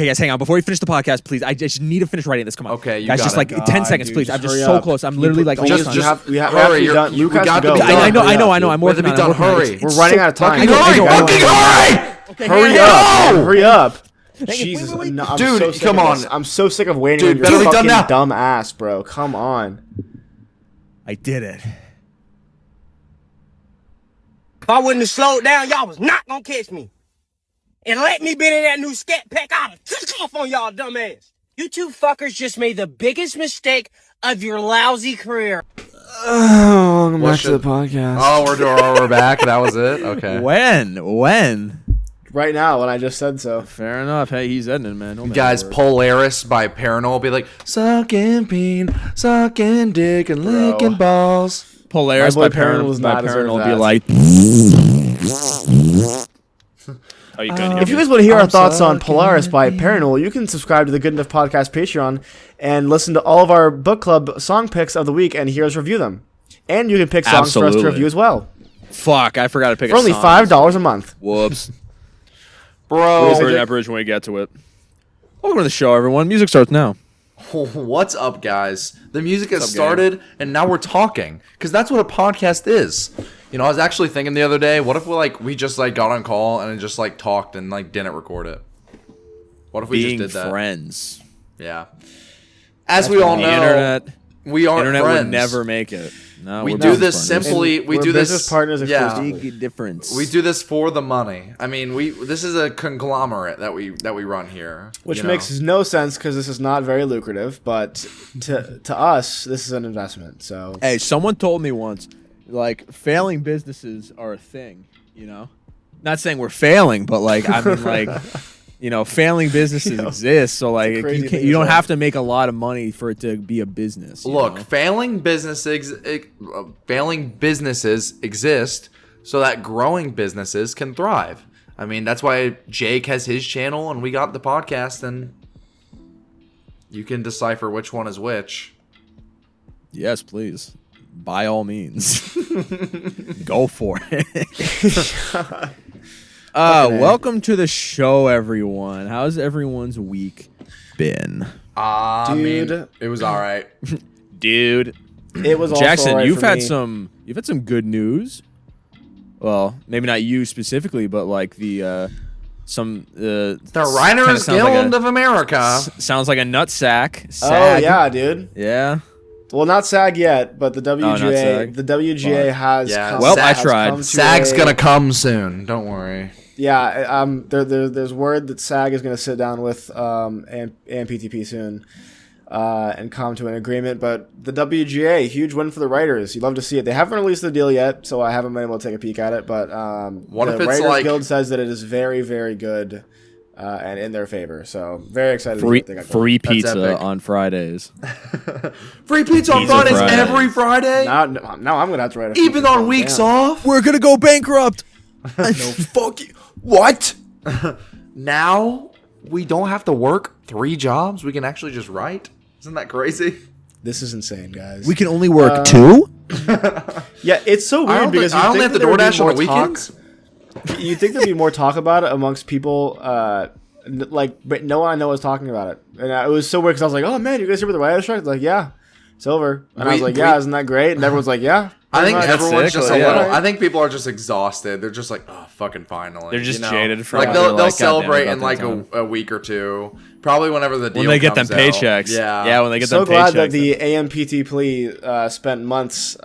Okay, guys, hang on. Before we finish the podcast, please, I just need to finish writing this. Come on. Okay, you guys, got just it. like 10 seconds, dude, please. I'm just just hurry so up. close. I'm literally like almost done. We have hurry, to be done. Luke has to go. I know. I'm We have to working be on done. it. Hurry. We're running out of time. Fucking hurry! Okay, Hurry hang up! on. Man, hurry up! Wait, Jesus, wait. no, I'm Dude, so sick come of on. this. I'm so sick of waiting Dude, on better your be done fucking now. dumb ass, bro. Come on. I did it. If I wouldn't have slowed down, y'all was not gonna catch me. And let me been in that new scat pack, I'd have took off on y'all dumb ass. You two fuckers just made the biggest mistake of your lousy career. Welcome What back to the should- podcast. Oh, we're back. That was it. Okay. When? Right now, when I just said so. Fair enough. Hey, he's editing, man. No Guys, Polaris by Paranol will be like sucking peen, sucking dick, and licking balls. Polaris My by boy Parent was not Parent will deserve be that. like. Oh, you couldn't. If you guys want to hear our thoughts on Polaris by Paranol, you can subscribe to the Good Enough Podcast Patreon and listen to all of our book club song picks of the week and hear us review them. And you can pick songs for us to Absolutely. review as well. Fuck, I forgot to pick For only $5 a month. Whoops. Bro, We'll burn that bridge when we get to it. Welcome to the show, everyone. Music starts now. what's up, guys? The music has up, gang? started, and now we're talking, because that's what a podcast is. You know, I was actually thinking the other day, what if we just got on call and just talked and didn't record it? What if we Being just did that? friends. Yeah. As we all The know, internet. we aren't Internet friends. would never make it. No, We we're do business this partners. simply. We We're do this business partners Yeah, exclusively. Big difference. we do this for the money. I mean, this is a conglomerate that we run here, Which you know? makes no sense because this is not very lucrative, but to us, this is an investment. So Hey, someone told me once, failing businesses are a thing. You know, not saying we're failing, but I mean, failing businesses exist. So a crazy you thing you to don't say. have to make a lot of money for it to be a business. you Look, know? failing businesses exist so that growing businesses can thrive. I mean, that's why Jake has his channel and we got the podcast, and you can decipher which one is which. Yes, please. By all means, go for it. Welcome to the show, everyone. How's everyone's week been, I mean, Dude. it was all right. dude? it was also Jackson, alright you've for had me. some good news. Well, maybe not you specifically, but the The Rhiners Guild of America. sounds like a nutsack. Oh Sag. yeah, dude. Yeah. Well, not SAG yet, but the WGA, not SAG. the WGA has. Yeah, come, Well, I has tried. come to SAG's a- gonna come soon. Don't worry. Yeah, there's word that SAG is going to sit down with and PTP soon and come to an agreement. But the WGA, huge win for the writers. You'd love to see it. They haven't released the deal yet, so I haven't been able to take a peek at it. But What the if it's Writers like- Guild says that it is very, very good and in their favor. So very excited. to see Free what they got going. free That's pizza epic. on Fridays. Free pizza on Pizza Fridays Fridays. every Friday, Now I'm going to have to write a even feature on film. weeks Damn. off. We're gonna go bankrupt. No, fuck you. What? Now we don't have to work 3 jobs. We can actually just write. Isn't that crazy? This is insane, guys. We can only work 2. Yeah, it's so I weird don't because think- I you'd only think have to that there would be DoorDash on more the weekends. You think there'd be more talk about it amongst people, but no one I know was talking about it, and it was so weird because I was like, "Oh man, you guys here with the writer's strike?" Like, yeah, it's over, and I was like, "Yeah, isn't that great?" And everyone's like, "Yeah." I think pretty much. everyone's sick, just a yeah. little. I think people are just exhausted. They're just like, oh, fucking finally. They're just you know? jaded from like it. they'll, They're they'll like, "God celebrate damn it, in about like that a week or two. Probably whenever the deal When they get them comes out. paychecks. Yeah. when they get So them glad paychecks. that the AMPT plea spent months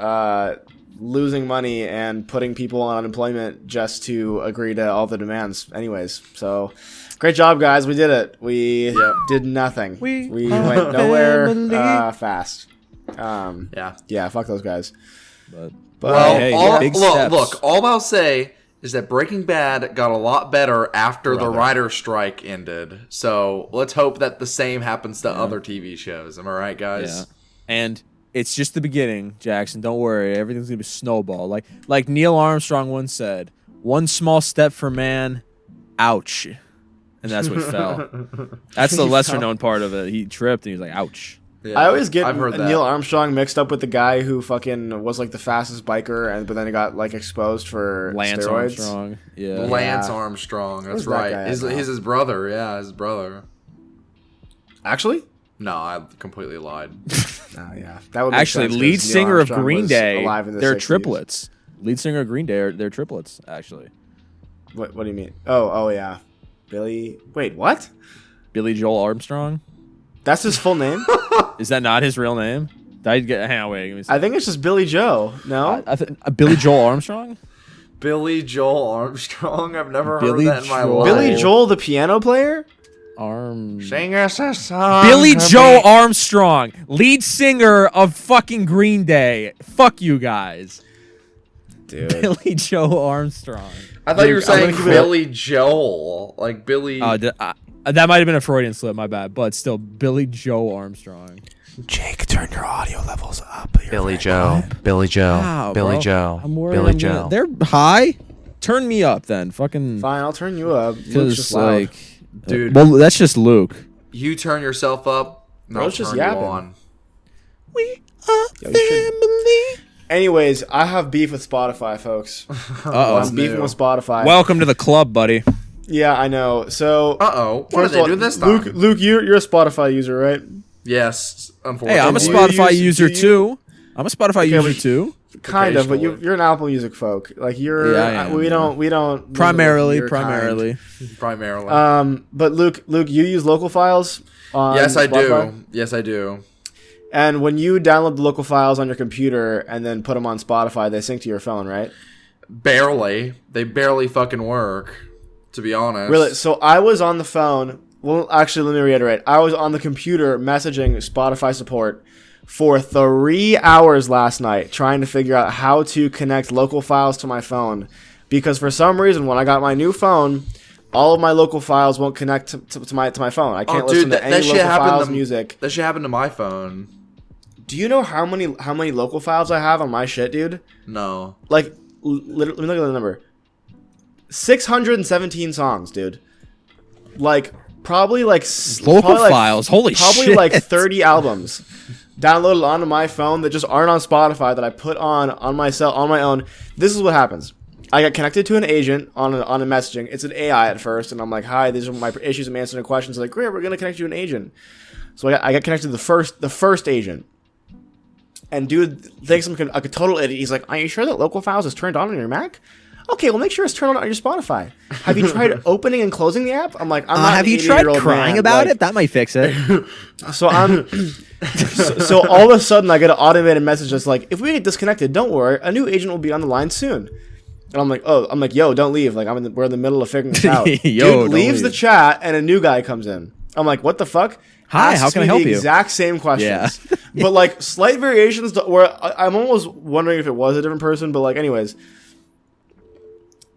losing money and putting people on unemployment just to agree to all the demands. Anyways, so great job, guys. We did it. We Yep. did nothing. We We are went nowhere family. fast. Yeah. Yeah, fuck those guys. But But Well, hey, all, big look, steps. look, all I'll say is that Breaking Bad got a lot better after the writer's strike ended. So let's hope that the same happens to other TV shows. Am I right, guys? Yeah. And it's just the beginning, Jackson. Don't worry. Everything's going to be snowball. Like Neil Armstrong once said, one small step for man, ouch. And that's what fell. That's the lesser known part of it. He tripped and he was like, ouch. Yeah, I always get I've heard that. Neil Armstrong mixed up with the guy who fucking was like the fastest biker, but then he got like exposed for Lance steroids. Armstrong. Yeah. Lance Yeah. Armstrong. That's Who's that right. guy He's now? his brother. Yeah, his brother. Actually? No, I completely lied. Oh, yeah. That would make Actually, sense, lead 'cause Neil singer of Armstrong Green was Day, alive in the they're 60s. triplets. Lead singer of Green Day, they're triplets, actually. What do you mean? Oh, yeah. Billy. Wait, what? Billy Joel Armstrong? That's his full name? Is that not his real name? Hang on, wait. Give me a I second. think it's just Billy Joe. No? Billy Joel Armstrong? Billy Joel Armstrong. I've never Billy heard that in my Joel. life. Billy Joel, the piano player? Sing us a song. Billy to Joe me. Armstrong, lead singer of fucking Green Day. Fuck you guys. Dude. Billy Joe Armstrong. I thought you were Dude, I'm saying gonna keep it Billy Joel, like Billy. Oh, that might have been a Freudian slip, my bad. But still, Billy Joe Armstrong. Jake, turn your audio levels up. Billy Joe. Billy Joe. Wow, Billy bro. Joe. I'm worried Billy I'm Joe. gonna- They're high. Turn me up then. Fucking. Fine, I'll turn you up. Luke's Because, just loud. like. Dude. Well, that's just Luke. You turn yourself up. And I'll Bro's just turn you yapping. on. We are Yo, you should- family. Anyways, I have beef with Spotify, folks. Uh-oh. I'm beefing with Spotify. Welcome to the club, buddy. Yeah, I know. So, Uh-oh. What did first they of all, do this time? Luke, you're a Spotify user, right? Yes, Hey, unfortunately. I'm a Do you Spotify use- user do you- too. I'm a Spotify user but- too. Kind of, but Occasionally. you're an Apple Music folk. Like you're, Yeah, I am, we don't Primarily. you're Primarily. Primarily. But Luke, you use local files on yes, I Spotify? do. Yes, I do. And when you download the local files on your computer and then put them on Spotify, they sync to your phone, right? Barely. They barely fucking work, to be honest. Really? So I was on the phone. Well, actually, let me reiterate. I was on the computer messaging Spotify support for 3 hours last night trying to figure out how to connect local files to my phone. Because for some reason, when I got my new phone, all of my local files won't connect to my phone. I can't listen to any local files music. That shit happened to my phone. Do you know how many local files I have on my shit, dude? No. Like, let me look at the number. 617 songs, dude. Like, probably like Local probably like- files. Holy probably shit. like 30 albums downloaded onto my phone that just aren't on Spotify that I put on my own. This is what happens. I got connected to an agent on a messaging. It's an AI at first, and I'm like, "Hi, these are my issues. I'm answering questions." They're like, "Great, we're gonna connect you to an agent." So I got connected to the first agent. And dude thinks I'm like a total idiot. He's like, "Are you sure that local files is turned on your Mac?" Okay, well, make sure it's turned on your Spotify. Have you tried opening and closing the app? I'm like, I'm not Have an you tried 80-year-old crying man. about Like, it? That might fix it. So I'm, so all of a sudden I get an automated message that's like, if we get disconnected, don't worry, a new agent will be on the line soon. And I'm like, yo, don't leave. Like we're in the middle of figuring this out. Yo, Dude don't leaves the leave. chat and a new guy comes in. I'm like, what the fuck? Hi, Asks how can I me help the you? exact same questions, Yeah. but like slight variations where I'm almost wondering if it was a different person. But like, anyways,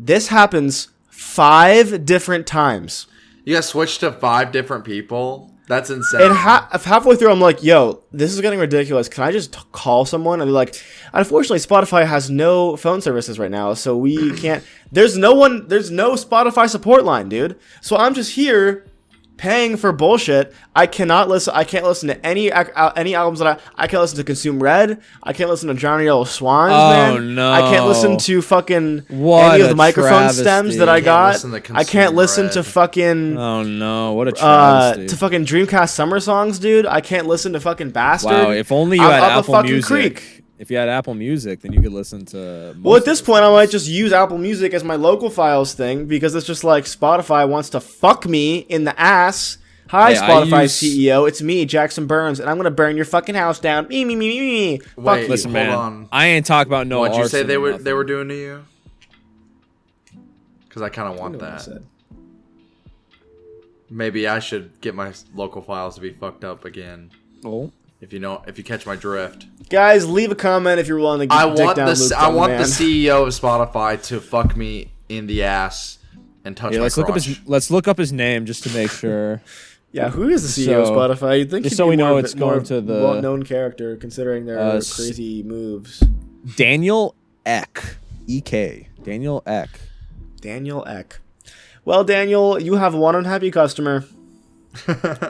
this happens 5 different times. You got switched to 5 different people? That's insane. And halfway through, I'm like, yo, this is getting ridiculous. Can I just call someone? And they're like, unfortunately, Spotify has no phone services right now, so we can't. There's no Spotify support line, dude. So I'm just here paying for bullshit. I can't listen to any albums that I can't listen to Consume Red. I can't listen to Johnny Yellow Swans, Oh, man. no. I can't listen to fucking What any of a the microphone travesty. stems that I Can't got. listen to I Consume can't listen Red. to fucking Oh no, what a travesty. to fucking Dreamcast summer songs, dude. I can't listen to fucking Bastard. Wow, if only you I'm had up a Apple fucking Music. creek. If you had Apple Music, then you could listen to. Well, at this point, I might just use Apple Music as my local files thing because it's just like Spotify wants to fuck me in the ass. Hi, Hey, I Spotify use- CEO. It's me, Jackson Burns, and I'm gonna burn your fucking house down. Me. Fuck Wait, you. Listen, Hold man, on. I ain't talking about no. What'd you say arson they or were nothing. doing to you? Because I kind of want You know what I that. said. Maybe I should get my local files to be fucked up again. Oh. If you catch my drift. Guys, leave a comment if you're willing to I dick want down the Luke I want man. the CEO of Spotify to fuck me in the ass and touch Yeah, my crotch. let's look up his name just to make sure. Yeah, who is the CEO So- of Spotify? You'd think just he'd so be we know more of it's a- more going to the- well-known character considering their crazy moves. Daniel Eck. EK. Daniel Eck. Daniel Eck. Well, Daniel, you have one unhappy customer.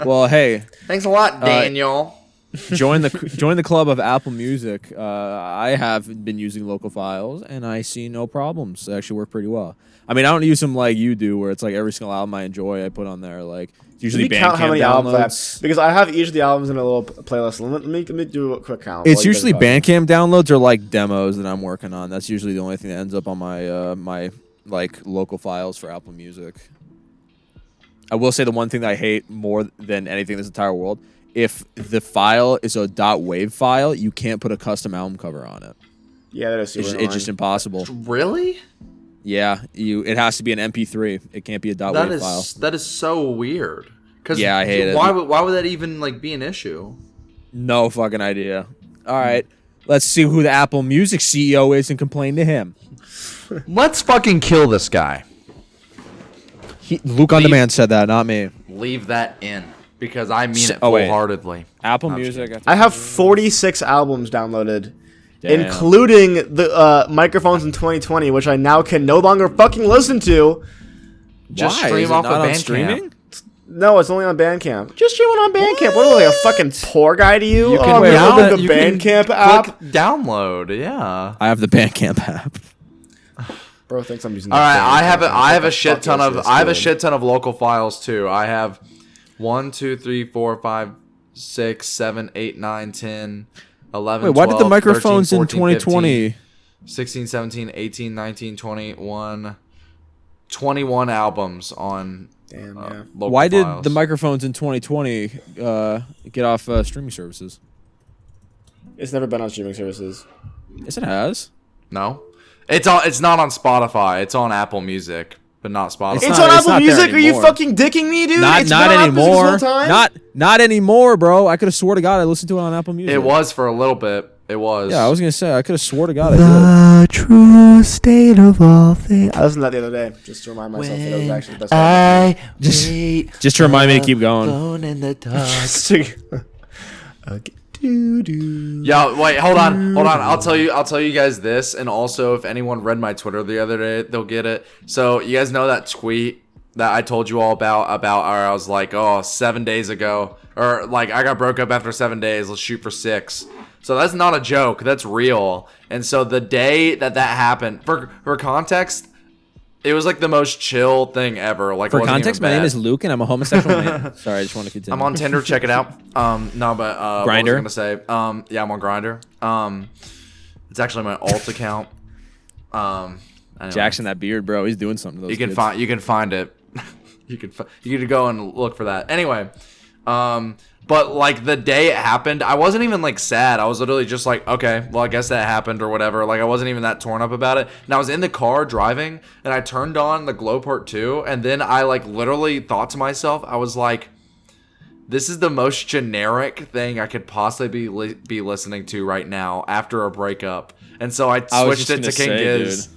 Well, hey, Thanks a lot, Daniel. join the club of Apple Music. I have been using local files, and I see no problems. They actually work pretty well. I mean, I don't use them like you do, where it's like every single album I enjoy, I put on there. Like it's usually Let me count how Bandcamp many albums I have, downloads. because I have each of the albums in a little playlist. Let me do a quick count. It's while you guys usually talk. Bandcamp downloads or like demos that I'm working on. That's usually the only thing that ends up on my my like local files for Apple Music. I will say the one thing that I hate more than anything in this entire world: if the file is a .wav file, you can't put a custom album cover on it. Yeah, that is super It's just impossible. Really? Yeah, it has to be an MP3. It can't be a .wav file. That is so weird. Yeah, I hate it. Why would that even like be an issue? No fucking idea. All right, let's see who the Apple Music CEO is and complain to him. Let's fucking kill this guy. Luke on Demand said that, not me. Leave that in because I mean it Oh, wait. full-heartedly. Apple I'm just Music. I have 46 albums downloaded, Damn. including the Microphones in 2020, which I now can no longer fucking listen to. Just Why? stream Is it off not of on Bandcamp. streaming? No, it's only on Bandcamp. Just stream it on Bandcamp. What are we, like a fucking poor guy to you? You can Oh, download the Bandcamp app. Click download. Yeah. I have the Bandcamp app. Bro thinks I'm using. All right, I have a What shit the ton fuck of is this, I have a dude? shit ton of local files too. I have 1, 2, 3, 4, 5, 6, 7, 8, 9, 10, 11, Wait, why did the 12, microphones 13, in 2020? 16, 17, 18, 19, 21, 21 albums on Damn, yeah. local Why did files. the microphones in 2020 get off streaming services? It's never been on streaming services. Yes, it has. No. It's not on Spotify. It's on Apple Music, but not Spotify. It's not- on it's Apple not there Music. Are you anymore. fucking dicking me, dude? Not It's been on Apple Music this anymore. whole time? Not anymore, bro. I could have swore to God I listened to it on Apple Music. It was for a little bit. It was. Yeah, I was gonna say I could have swore to God I did. true state of all things. I listened to that the other day just to remind myself that it was actually the best. album. Just to remind me to keep going. in the dark. Okay. Doo-doo. Yo, wait, hold on. I'll tell you guys this, and also if anyone read my Twitter the other day, they'll get it. So you guys know that tweet that I told you all about, or I was like, 7 days ago, or like I got broke up after 7 days. Let's shoot for 6. So that's not a joke. That's real. And so the day that happened, for context, it was like the most chill thing ever. Like For it wasn't context, even my name bad. is Luke and I'm a homosexual man. Sorry, I just want to continue. I'm on Tinder. Check it out. No, but Grindr? what was I gonna say? Yeah, I'm on Grindr. It's actually my alt account. Anyway. Jackson, that beard, bro. He's doing something to those You can kids. find it. you can go and look for that. Anyway, but like the day it happened, I wasn't even like sad. I was literally just like, okay, well I guess that happened or whatever. Like I wasn't even that torn up about it. And I was in the car driving, and I turned on the Glowport 2, and then I like literally thought to myself, I was like, this is the most generic thing I could possibly be listening to right now after a breakup. And so I I was switched just it to gonna King say, Giz.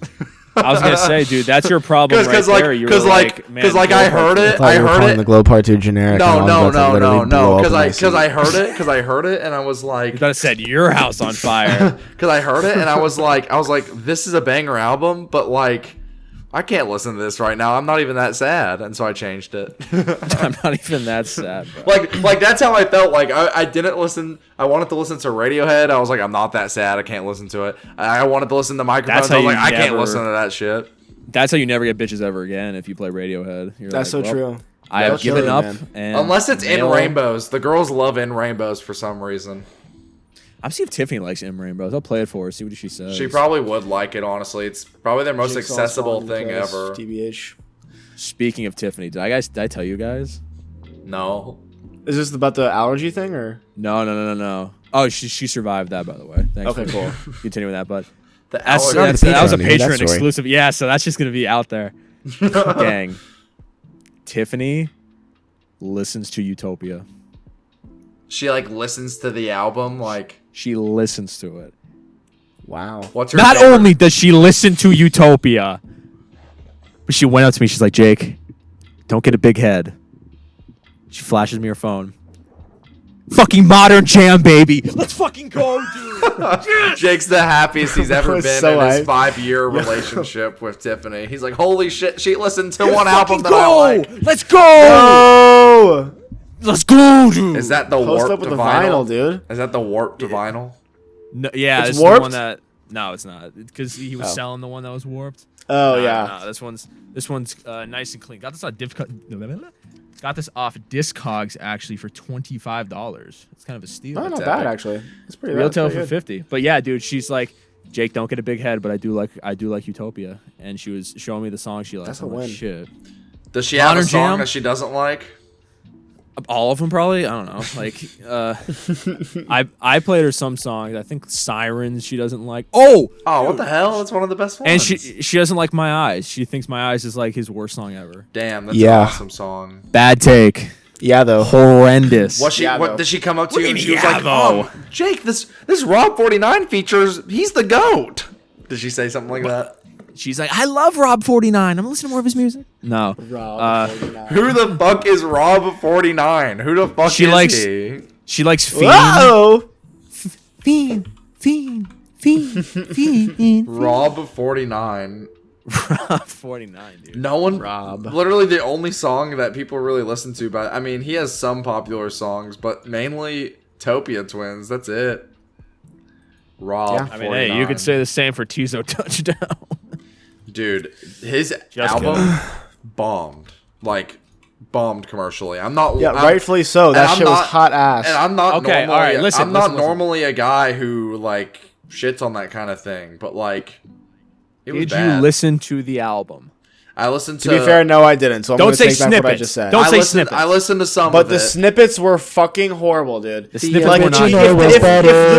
I was gonna say, dude, that's your problem right there. You were like, man, I heard it. I heard it. The Glow Part 2 generic. No, and I was about to literally blow up in my because I seat. heard it, and I was like, You thought it said your house on fire. because I heard it, and I was like, this is a banger album, but like, I can't listen to this right now. I'm not even that sad, and so I changed it. I'm not even that sad, bro. like that's how I felt. Like I didn't listen. I wanted to listen to Radiohead. I was like, I'm not that sad. I can't listen to it. I wanted to listen to Microphones. That's how I was like, you I can't never- listen to that shit. That's how you never get bitches ever again if you play Radiohead. You're That's like, so well, true. I have That's given true, up. man. And Unless it's in male- rainbows. The girls love in rainbows for some reason. I'm see if Tiffany likes M Rainbows. I'll play it for her. See what she says. She probably would like it, honestly. It's probably their most Jigsaw's accessible falling thing into place, ever. TBH. Speaking of Tiffany, did I tell you guys? No. Is this about the allergy thing or? No. Oh, she survived that, by the way. Thanks. Okay, for cool. continuing that, but The that's, allergy- that's- that was a Patreon, you hear that Patreon story? exclusive. Yeah, so that's just gonna be out there. Gang, Tiffany listens to Utopia. She like listens to the album. Like, She listens to it. Wow. what's her Not favorite- only does she listen to Utopia, but she went up to me. She's like, Jake, don't get a big head. She flashes me her phone. Fucking Modern Jam, baby. Let's fucking go, dude. Jake's the happiest he's ever was been so in his hyped. 5-year relationship with Tiffany. He's like, holy shit, she listened to one Let's album fucking that I go. like. Let's go. Oh! Let's go, dude. Is that the Post warp up with to the vinyl? vinyl, dude. Is that the warp to vinyl? No, yeah, It's this is the warped? one that. No, it's not, because he was Oh. selling the one that was warped. Oh No, yeah. no, this one's nice and clean. Got this off Discogs actually for $25. It's kind of a steal. No, not It's bad epic. actually. It's pretty Retail pretty for good. 50. But yeah, dude, she's like, Jake, don't get a big head, but I do like Utopia, and she was showing me the song she likes. That's a I'm like, win. shit. Does she have Modern a song Jam? that she doesn't like? All of them probably. I don't know. Like, I played her some songs. I think Sirens she doesn't like. Oh, Oh, what the hell? That's one of the best ones. and she doesn't like My Eyes. She thinks My Eyes is like his worst song ever. Damn, that's Yeah. an awesome song. Bad take. Yeah, though. Horrendous. What she? Yeah, what though. did she come up to What you do and you she was mean, like, yeah, though? Jake, this Rob 49 features. He's the goat. Did she say something like that? She's like, I love Rob 49. I'm listening to more of his music. No. Rob 49. Who the fuck is Rob 49? Who the fuck She is likes- he? She likes Fiend. Whoa! Fiend. Rob 49. Rob 49, dude. No one. Rob. Literally the only song that people really listen to. But I mean, he has some popular songs, but mainly Topia Twins. That's it. Rob. Yeah. I mean, hey, you 49. could say the same for Tizo Touchdown. Dude, his Just album bombed. Like, bombed commercially. I'm not. Yeah, I'm- rightfully so. and That I'm shit was not- hot ass. And I'm not Okay, normally, all right, listen, I'm not listen. normally a guy who like shits on that kind of thing, but like it was Did bad. you listen to the album? I listened to. To be fair, no, I didn't. So I'm Don't gonna say take back what I snippets. just said. Don't I say listened, snippets. I listened to some But of the it. snippets were fucking horrible, dude. The snippets Like, were not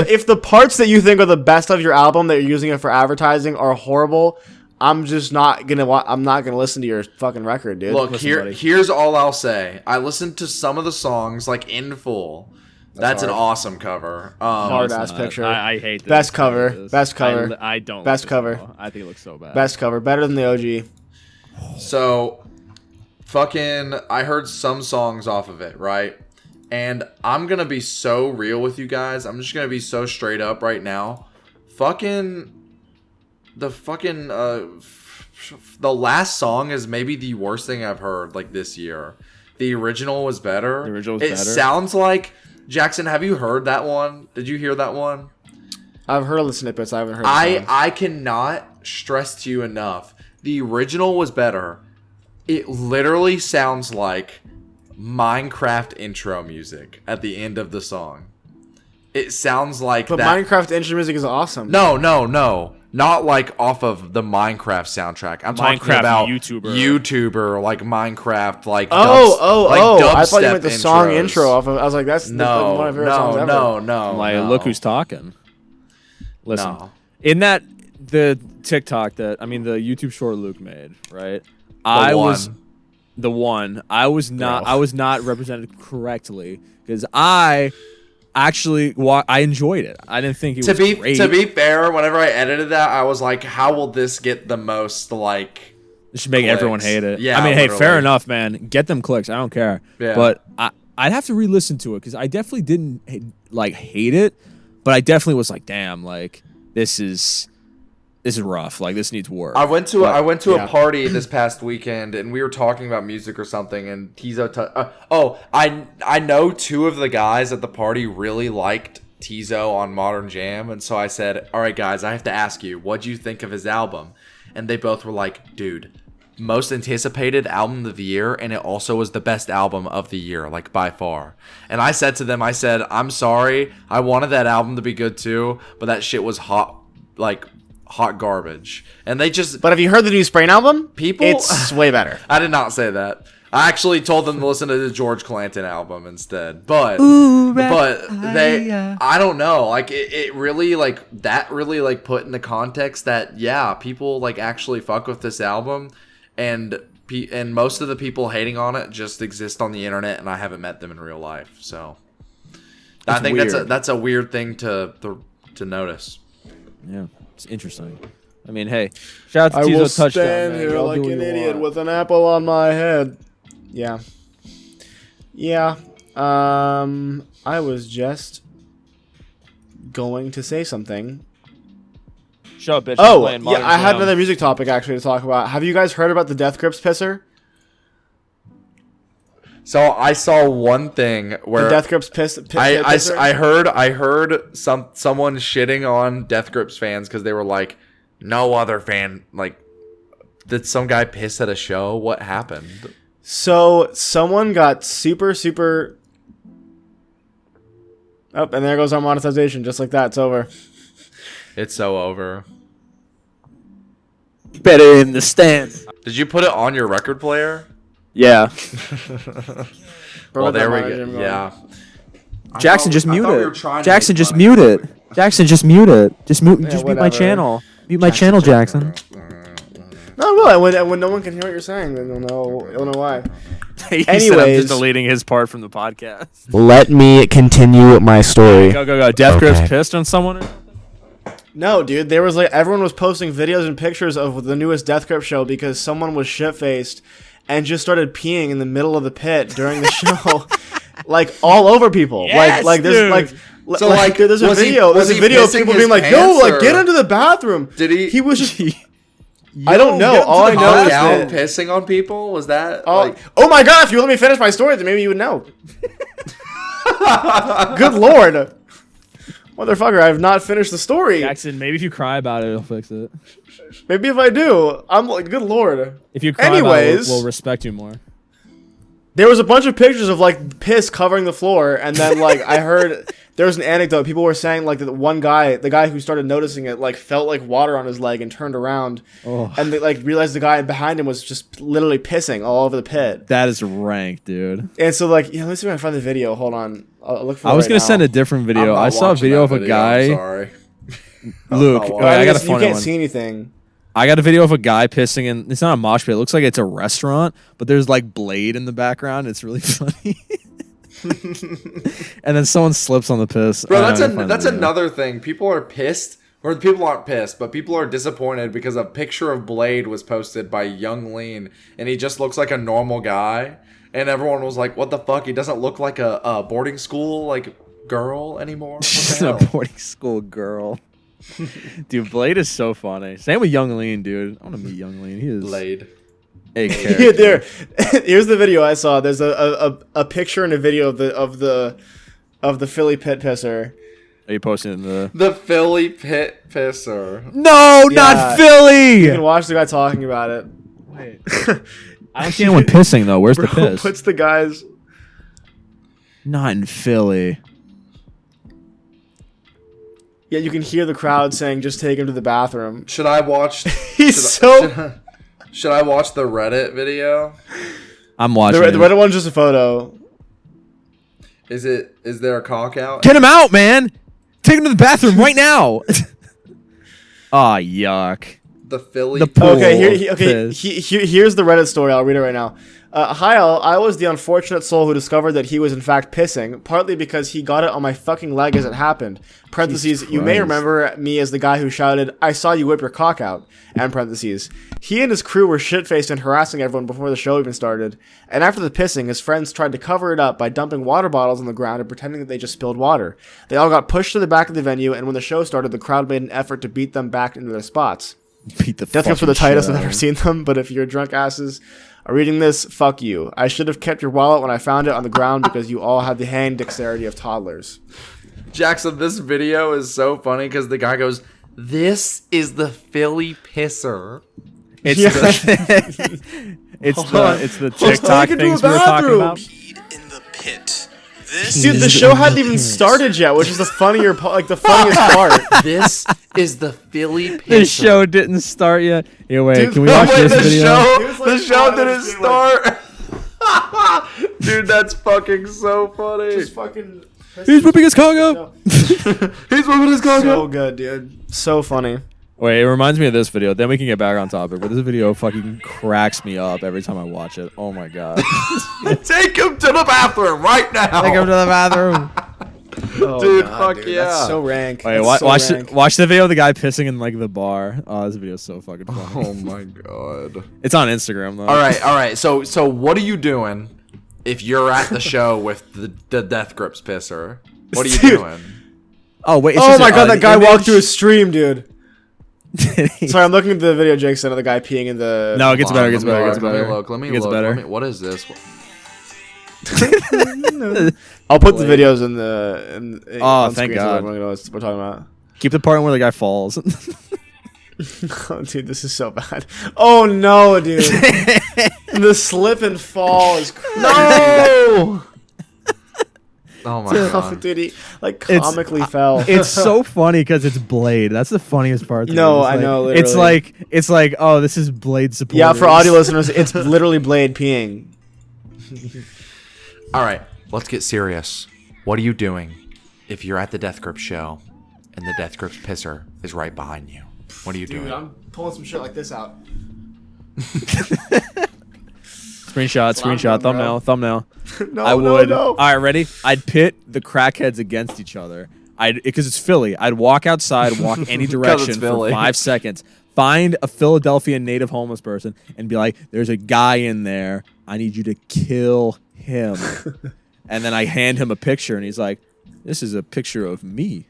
if the parts that you think are the best of your album that you're using it for advertising are horrible, I'm just not gonna. I'm not gonna listen to your fucking record, dude. Look, Listen, here, buddy. here's all I'll say. I listened to some of the songs like in full. That's an hard. awesome cover. Hard It's ass not. picture. I hate this. Best cover. I hate this. Best cover. I don't. Best like this cover. at all. I think it looks so bad. Best cover, better than the OG. So, fucking, I heard some songs off of it, right? And I'm gonna be so real with you guys. I'm just gonna be so straight up right now. Fucking, the fucking, the last song is maybe the worst thing I've heard like this year. The original was better. The original was it better? sounds like Jackson. Have you heard that one? Did you hear that one? I've heard of the snippets. I haven't heard. The song. I cannot stress to you enough. The original was better. It literally sounds like Minecraft intro music at the end of the song. It sounds like But that. Minecraft intro music is awesome. No. Not like off of the Minecraft soundtrack. I'm talking Minecraft about YouTuber. YouTuber, like Minecraft, like Oh! I thought you dubstep meant the song intros. intro off of. I was like, that's one of my favorite songs ever. no. Like, no. look who's talking. Listen, No. in that the TikTok that the YouTube short Luke made, right? The was one. the one. I was not. Bro. I was not represented correctly because I actually I enjoyed it. I didn't think it was great. To be fair, whenever I edited that, I was like, how will this get the most like It should make everyone clicks. hate it. Yeah, I mean, hey, fair literally. enough, man. Get them clicks. I don't care. Yeah. But I'd have to re-listen to it because I definitely didn't hate it, but I definitely was like, damn, like this is rough. Like this needs work. I went to yeah. a party this past weekend and we were talking about music or something and Tizo I know two of the guys at the party really liked Tizo on Modern Jam and so I said, "All right guys, I have to ask you, what do you think of his album?" And they both were like, "Dude, most anticipated album of the year and it also was the best album of the year, like by far." And I said to them, "I'm sorry. I wanted that album to be good too, but that shit was hot garbage." And they just But have you heard the new Sprain album? People- It's way better. I did not say that. I actually told them to listen to the George Clanton album instead. But I don't know. Like it really like that really like put in the context that yeah, people like actually fuck with this album and most of the people hating on it just exist on the internet and I haven't met them in real life. So I think weird. that's a weird thing to notice. Yeah, it's interesting. I mean, hey, shout out I to will Tizo Touchdown. stand man. here Y'all like do what an you idiot want. with an apple on my head. Yeah. Yeah. I was just going to say something. Shut up, bitch. I'm Oh, playing yeah, Modern I had Jam. another music topic actually to talk about. Have you guys heard about the Death Grips pisser? So I saw one thing where The Death Grips pisser? I heard someone shitting on Death Grips fans because they were like, no other fan, like, did some guy piss at a show? What happened? So someone got super. Oh, and there goes our monetization. Just like that, it's over. It's so over. Better in the stands. Did you put it on your record player? Yeah. Well, Bro, there we that go. manager going. Yeah. Jackson, just mute I thought we were it. trying to Jackson, make just money. mute it. Jackson, just mute it. Just mute my whatever. channel. Mute my channel, Jackson. No, well, when no one can hear what you're saying, then you'll know why. He said I'm Anyways. just deleting his part from the podcast. Let me continue my story. Go. Death Grips pissed on someone? No, dude, there was like everyone was posting videos and pictures of the newest Death Grip show because someone was shit-faced and just started peeing in the middle of the pit during the show, like all over people. Yes, like there's dude. like So, like, there's a was he- video. was There's a he video of pissing people his being like, "Yo, pants, like or- get into the bathroom." Did he? He was just. I don't know. get into All I the know is Out that. pissing on people? Was that Oh, like? oh my god! If you let me finish my story, then maybe you would know. Good lord, motherfucker! I have not finished the story. Jackson, maybe if you cry about it, it'll fix it. Maybe if I do, I'm like, good lord. If you cry Anyways. about it, we'll respect you more. There was a bunch of pictures of like piss covering the floor, and then like I heard there was an anecdote. People were saying like that one guy, the guy who started noticing it, like felt like water on his leg and turned around, and they like realized the guy behind him was just literally pissing all over the pit. That is rank, dude. And so like, let me see if I can find the video. Hold on, I'll look for. I was gonna gonna send a different video. I saw a video of a guy. Sorry. Luke, I'm not wait, I got a You funny can't one. see anything. I got a video of a guy pissing in. It's not a mosh pit. It looks like it's a restaurant, but there's like Blade in the background. It's really funny. And then someone slips on the piss. Bro, I don't know, that's find the video. another thing. People are pissed, or people aren't pissed, but people are disappointed because a picture of Blade was posted by Young Lean, and he just looks like a normal guy, and everyone was like, "What the fuck? He doesn't look like a boarding school like girl anymore." What She's the a hell? boarding school girl. Dude, Blade is so funny. Same with Young Lean, dude. I want to meet Young Lean. He is Blade. a Yeah, character. there. Here's the video I saw. There's a picture and a video of the Philly pit pisser. Are you posting it in the? The Philly pit pisser. No, Yeah. not Philly. You can watch the guy talking about it. Wait. I don't see anyone pissing though. Where's the Bro piss? puts the guys. Not in Philly. Yeah, you can hear the crowd saying, "Just take him to the bathroom." Should I watch? He's so. Should I watch the Reddit video? I'm The watching. the it. Reddit one's just a photo. Is there a cock out? Get him out, man! Take him to the bathroom right now. Ah, yuck. The Philly. The pool. Okay, Piss. here's the Reddit story. I'll read it right now. Hi, all. I was the unfortunate soul who discovered that he was in fact pissing, partly because he got it on my fucking leg as it happened. Parentheses, Jesus you may Christ. remember me as the guy who shouted, "I saw you whip your cock out." And parentheses. He and his crew were shit-faced and harassing everyone before the show even started. And after the pissing, his friends tried to cover it up by dumping water bottles on the ground and pretending that they just spilled water. They all got pushed to the back of the venue, and when the show started, the crowd made an effort to beat them back into their spots. Beat the Death Grips were the fucking tightest shit I've out ever of seen them, but if your drunk asses are reading this, fuck you. I should have kept your wallet when I found it on the ground because you all have the hand dexterity of toddlers. Jackson, this video is so funny because the guy goes, "This is the Philly pisser." It's Yeah. it's the TikTok take it to things a we were talking bathroom. about. in the pit. This Dude, the show hadn't even started yet, which is the funnier part, like the funniest part. This is the Philly pisser. The show didn't start yet. Here, wait. Dude, Can we no, watch Wait, this the video? show, He was like the show five didn't being like- start. Dude, that's fucking so funny. Just fucking. He's whipping his cock up. He's moving his cock So up. good, dude. So funny. Wait, it reminds me of this video. Then we can get back on topic. But this video fucking cracks me up every time I watch it. Oh my god. Take him to the bathroom right now. Take him to the bathroom. Oh, Dude, fuck yeah. That's so rank. Wait, That's watch, so watch, rank. watch the video of the guy pissing in like the bar. Oh, this video is so fucking funny. Oh my god. It's on Instagram though. All right. So what are you doing if you're at the show with the Death Grips pisser? What are you Dude. doing? Oh wait. It's Oh just my god, an that guy image? walked through a stream, dude. Sorry. Sorry, I'm looking at the video Jake sent of the guy peeing in the. No, it gets Hold on, better. It gets let me better. It look, gets better. Let me It gets look. better. What is this? I'll put the videos in the. Oh, on thank screen so God. everyone knows what we're talking about. Keep the part where the guy falls. Oh, dude, this is so bad. Oh no, dude. The slip and fall is crazy. No. Oh my Oh, god. dude, he like It's- comically fell. It's so funny because it's Blade. That's the funniest part. to me. No, It's I like- know, It's like, oh, this is Blade support. Yeah, for audio listeners, it's literally Blade peeing. All right, let's get serious. What are you doing if you're at the Death Grip show and the Death Grip's pisser is right behind you? What are you doing? I'm pulling some shit like this out. Screenshot, what I'm doing, thumbnail. No, I would. No, All right, ready? I'd pit the crackheads against each other. Because it's Philly. I'd walk outside, walk any direction for Philly. 5 seconds, find a Philadelphia native homeless person, and be like, "There's a guy in there. I need you to kill him." And then I hand him a picture, and he's like, "This is a picture of me."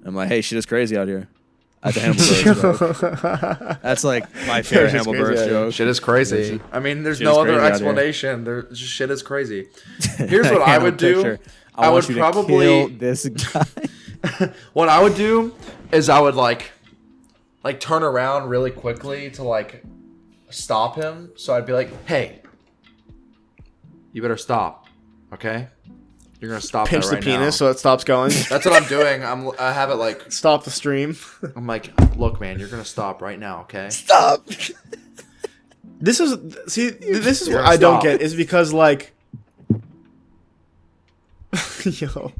I'm like, "Hey, shit is crazy out here." That's a Hannibal Buress joke. That's like my favorite Shit is Hannibal crazy Buress out here. joke. Shit is crazy. I mean, there's Shit no is other crazy out here. explanation. There, just shit is crazy. Here's what I hand him would a do. picture. I want would you to probably kill this guy. What I would do is I would like turn around really quickly to like stop him. So I'd be like, "Hey, you better stop, okay? You're gonna stop Pinch that the right penis now." so it stops going. That's what I'm doing. I have it like Stop the stream. I'm like, "Look, man, you're gonna stop right now, okay?" Stop. This is what You're I don't stop. get is because like, yo,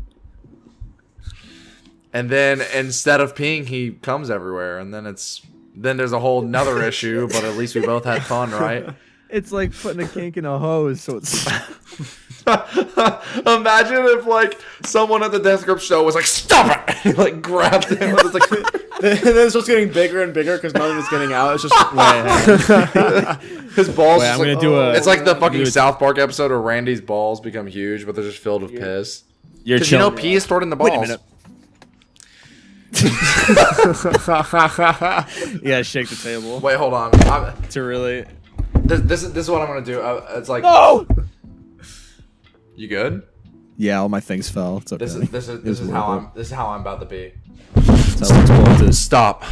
And then instead of peeing, he comes everywhere, and then there's a whole nother issue. But at least we both had fun, right? It's like putting a kink in a hose, so it's Imagine if like someone at the Death Grip show was like, "Stop it!" He like grabbed him. And it's like, and then it's just getting bigger and bigger because nothing is getting out. It's just his balls. Wait, just I'm like, gonna do a- It's like the fucking do a- South Park episode where Randy's balls become huge, but they're just filled with piss. you're Because you know chilling. pee is stored in the balls. Wait a minute. Yeah, shake the table Wait, hold on. to really. This is what I'm gonna do. It's like, Oh. you good? Yeah, all my things fell. It's okay. This is how I'm about to be. That's how explosive. Stop.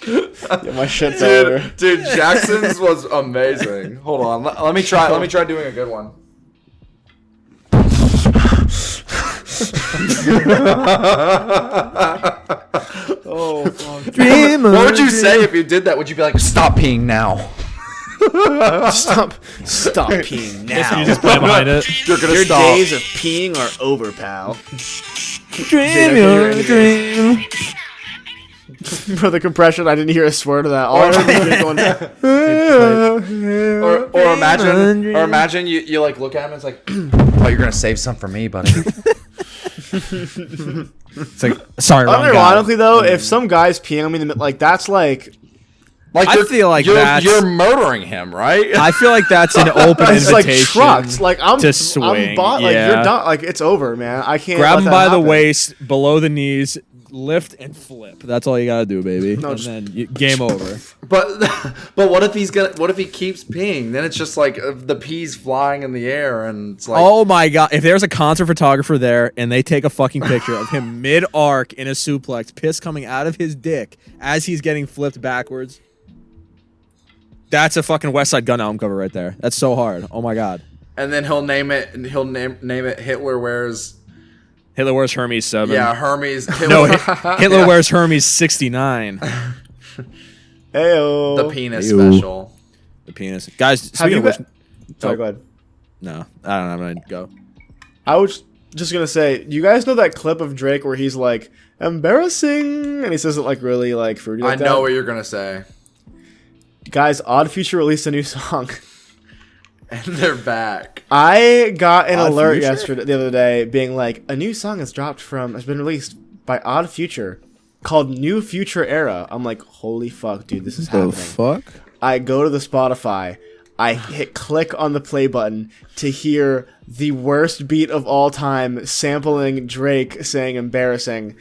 yeah, my shit's over. Dude, Jackson's was amazing. Hold on, let me try. Let me try doing a good one. Oh, fuck. Dreamer, What would you say if you did that? Would you be like, "Stop peeing now"? stop peeing now. You just play behind it. You're gonna Your stop. days of peeing are over, pal. Dream your dream. For the compression, I didn't hear a word of that. All I heard was going. Or imagine you like look at him and it's like, "Oh, you're gonna save some for me, buddy." It's like, sorry, wrong guy. Unironically though, if some guy's peeing on me, like that's like Like I feel like that's- you're murdering him, right? I feel like that's an open it's like invitation. trucks. Like I'm to swing, I'm bought. Like yeah. you're done. Like it's over, man. I can't Grab let him that by the happen. waist, below the knees, lift and flip. That's all you gotta do, baby. No, and just- then game over. But what if what if he keeps peeing? Then it's just like the pee's flying in the air, and it's like, Oh my god! If there's a concert photographer there and they take a fucking picture of him mid arc in a suplex, piss coming out of his dick as he's getting flipped backwards, that's a fucking West Side Gun album cover right there. That's so hard. Oh my god! and then he'll name it Hitler wears Hitler wears Hermes 7. Hermes. No, Hitler wears Hermes 69. Heyo. the penis Ew. special. The penis, guys. Have Speaking you of which, got- Sorry, go ahead. no, I don't know. I'm gonna go. I was just gonna say, you guys know that clip of Drake where he's like embarrassing, and he says it like really like fruity. I Like know that? what you're gonna say, Guys, Odd Future released a new song. and they're back. I got an Odd alert Future? the other day being like, a new song has been released by Odd Future called New Future Era. I'm like, holy fuck, dude, this is The happening. fuck? I go to the Spotify. I hit click on the play button to hear the worst beat of all time sampling Drake saying embarrassing.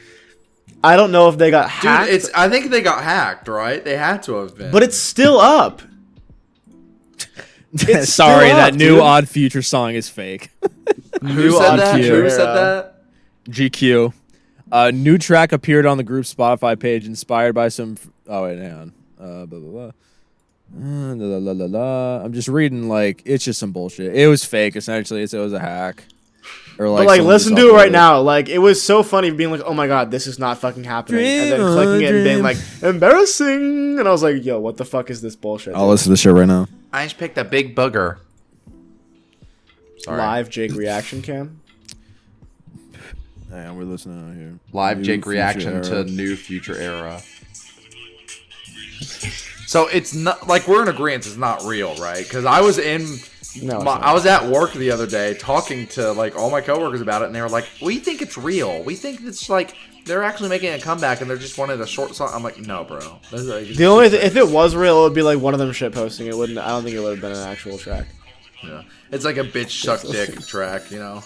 I don't know if they got Dude, hacked, I think they got hacked, right? They had to have been. but it's still up. It's Sorry, still that up, new dude. Odd Future song is fake. who said that? Future. Who said that? GQ. New track appeared on the group's Spotify page, inspired by some. Oh wait, hang on. Blah blah blah. La, la, la, la. I'm just reading like it's just some bullshit. It was fake essentially. It was a hack. Or But like, someone listen just to it right uploaded now. Like, it was so funny being like, "Oh my god, this is not fucking happening," and then Dream clicking it and being dream. like, "Embarrassing," and I was like, "Yo, what the fuck is this bullshit?" I'll listen to this shit right now. I just picked a big booger. Sorry. Live Jake reaction cam. Hang on, we're listening out here. Live New Jake Future reaction to era. new future era. So it's not like we're in agreement. It's not real, right? Because I was in, No, it's not. I was at work the other day talking to like all my coworkers about it, and they were like, "We think it's real. We think it's like they're actually making a comeback, and they're just wanted a short song." I'm like, "No, bro. This is like, The only if it was real, it would be like one of them shit posting. It wouldn't. I don't think it would have been an actual track. yeah. It's like a bitch suck dick track, you know."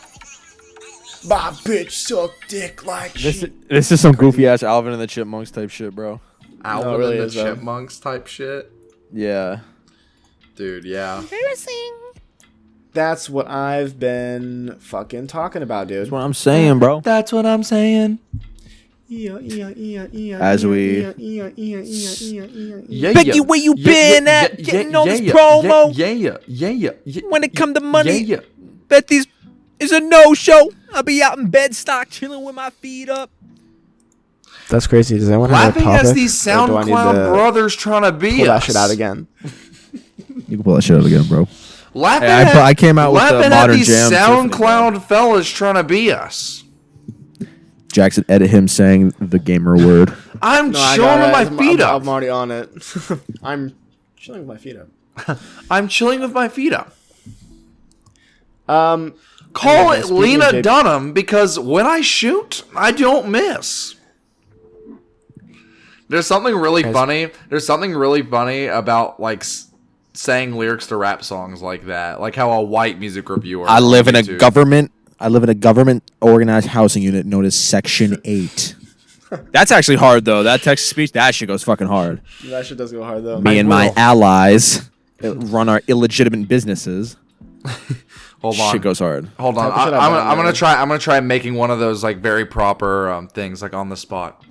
My bitch suck dick like This is some goofy ass Alvin and the Chipmunks type shit, bro. Alvin really and the is, though. Chipmunks type shit, Yeah. dude. Yeah. That's what I've been fucking talking about, dude. That's what I'm saying, bro. That's what I'm saying. As we- Yeah, Becky, where you been at? Getting all this promo? Yeah. When it come to money, Yeah. Betty's is a no-show. I'll be out in bed stock chilling with my feet up. That's crazy. Does anyone have a Laughing topic? as these Or do I need SoundCloud to brothers trying to be pull that us. shit out again. You can pull that shit out again, bro. Laughing Hey, I came out with the laughing Modern at these Jam Tiffany, SoundCloud fellas trying to be us. Jackson, edit him saying the gamer word. I'm No, I chilling got with my it. feet up. I'm already on it. I'm chilling with my feet up. I'm chilling with my feet up. Um, Call Anyway, it speaking of Lena J- Dunham because when I shoot, I don't miss. There's something really funny. There's something really funny about like saying lyrics to rap songs like that, like how a white music reviewer. I live on in a YouTube- government. I live in a government organized housing unit known as Section 8. That's actually hard though. That text to speech, that shit goes fucking hard. that shit does go hard though. Me and my allies run our illegitimate businesses. Hold on. Shit goes hard. Hold on. Type of shit I'm I've gonna done, try. I'm gonna try making one of those like very proper things, like on the spot.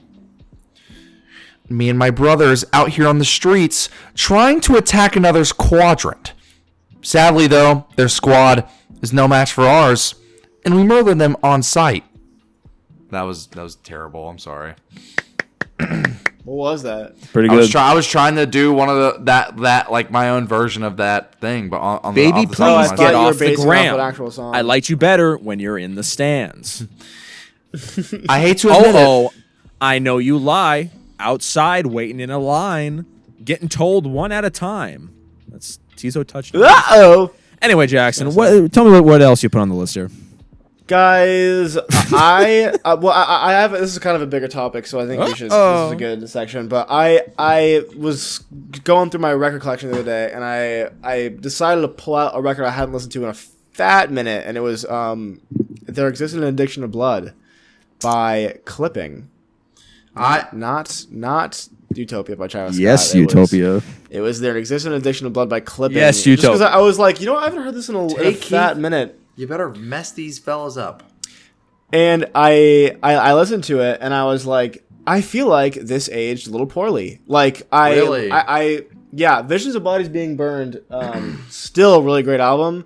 Me and my brothers out here on the streets trying to attack another's quadrant. Sadly, though, their squad is no match for ours, and we murder them on sight. That was terrible. I'm sorry. What was that? Pretty I good. was trying to do one of the that like my own version of that thing, but on the Baby, off the top of please my get head. off the basing gram. an actual song. I liked you better when you're in the stands. I hate to admit it. Oh, I know you lie. Outside, waiting in a line, getting told one at a time. That's Tizo touchdown. Uh-oh. Anyway, Jackson, tell me what else you put on the list here. Guys, I have this is kind of a bigger topic, so I think we should. This is a good section. But I was going through my record collection the other day, and I decided to pull out a record I hadn't listened to in a fat minute, and it was "There Existed an Addiction to Blood" by Clipping. Not Utopia by Travis Scott. Yes, It was- Utopia. It was "There Existed an Addiction to Blood" by Clipping. Yes, Just 'cause Utopia. I was like, you know, I haven't heard this in a Take fat Keith. minute. You better mess these fellas up. And I listened to it and I was like, I feel like this aged a little poorly. Like Really? Yeah, Visions of Bodies Being Burned, still a really great album,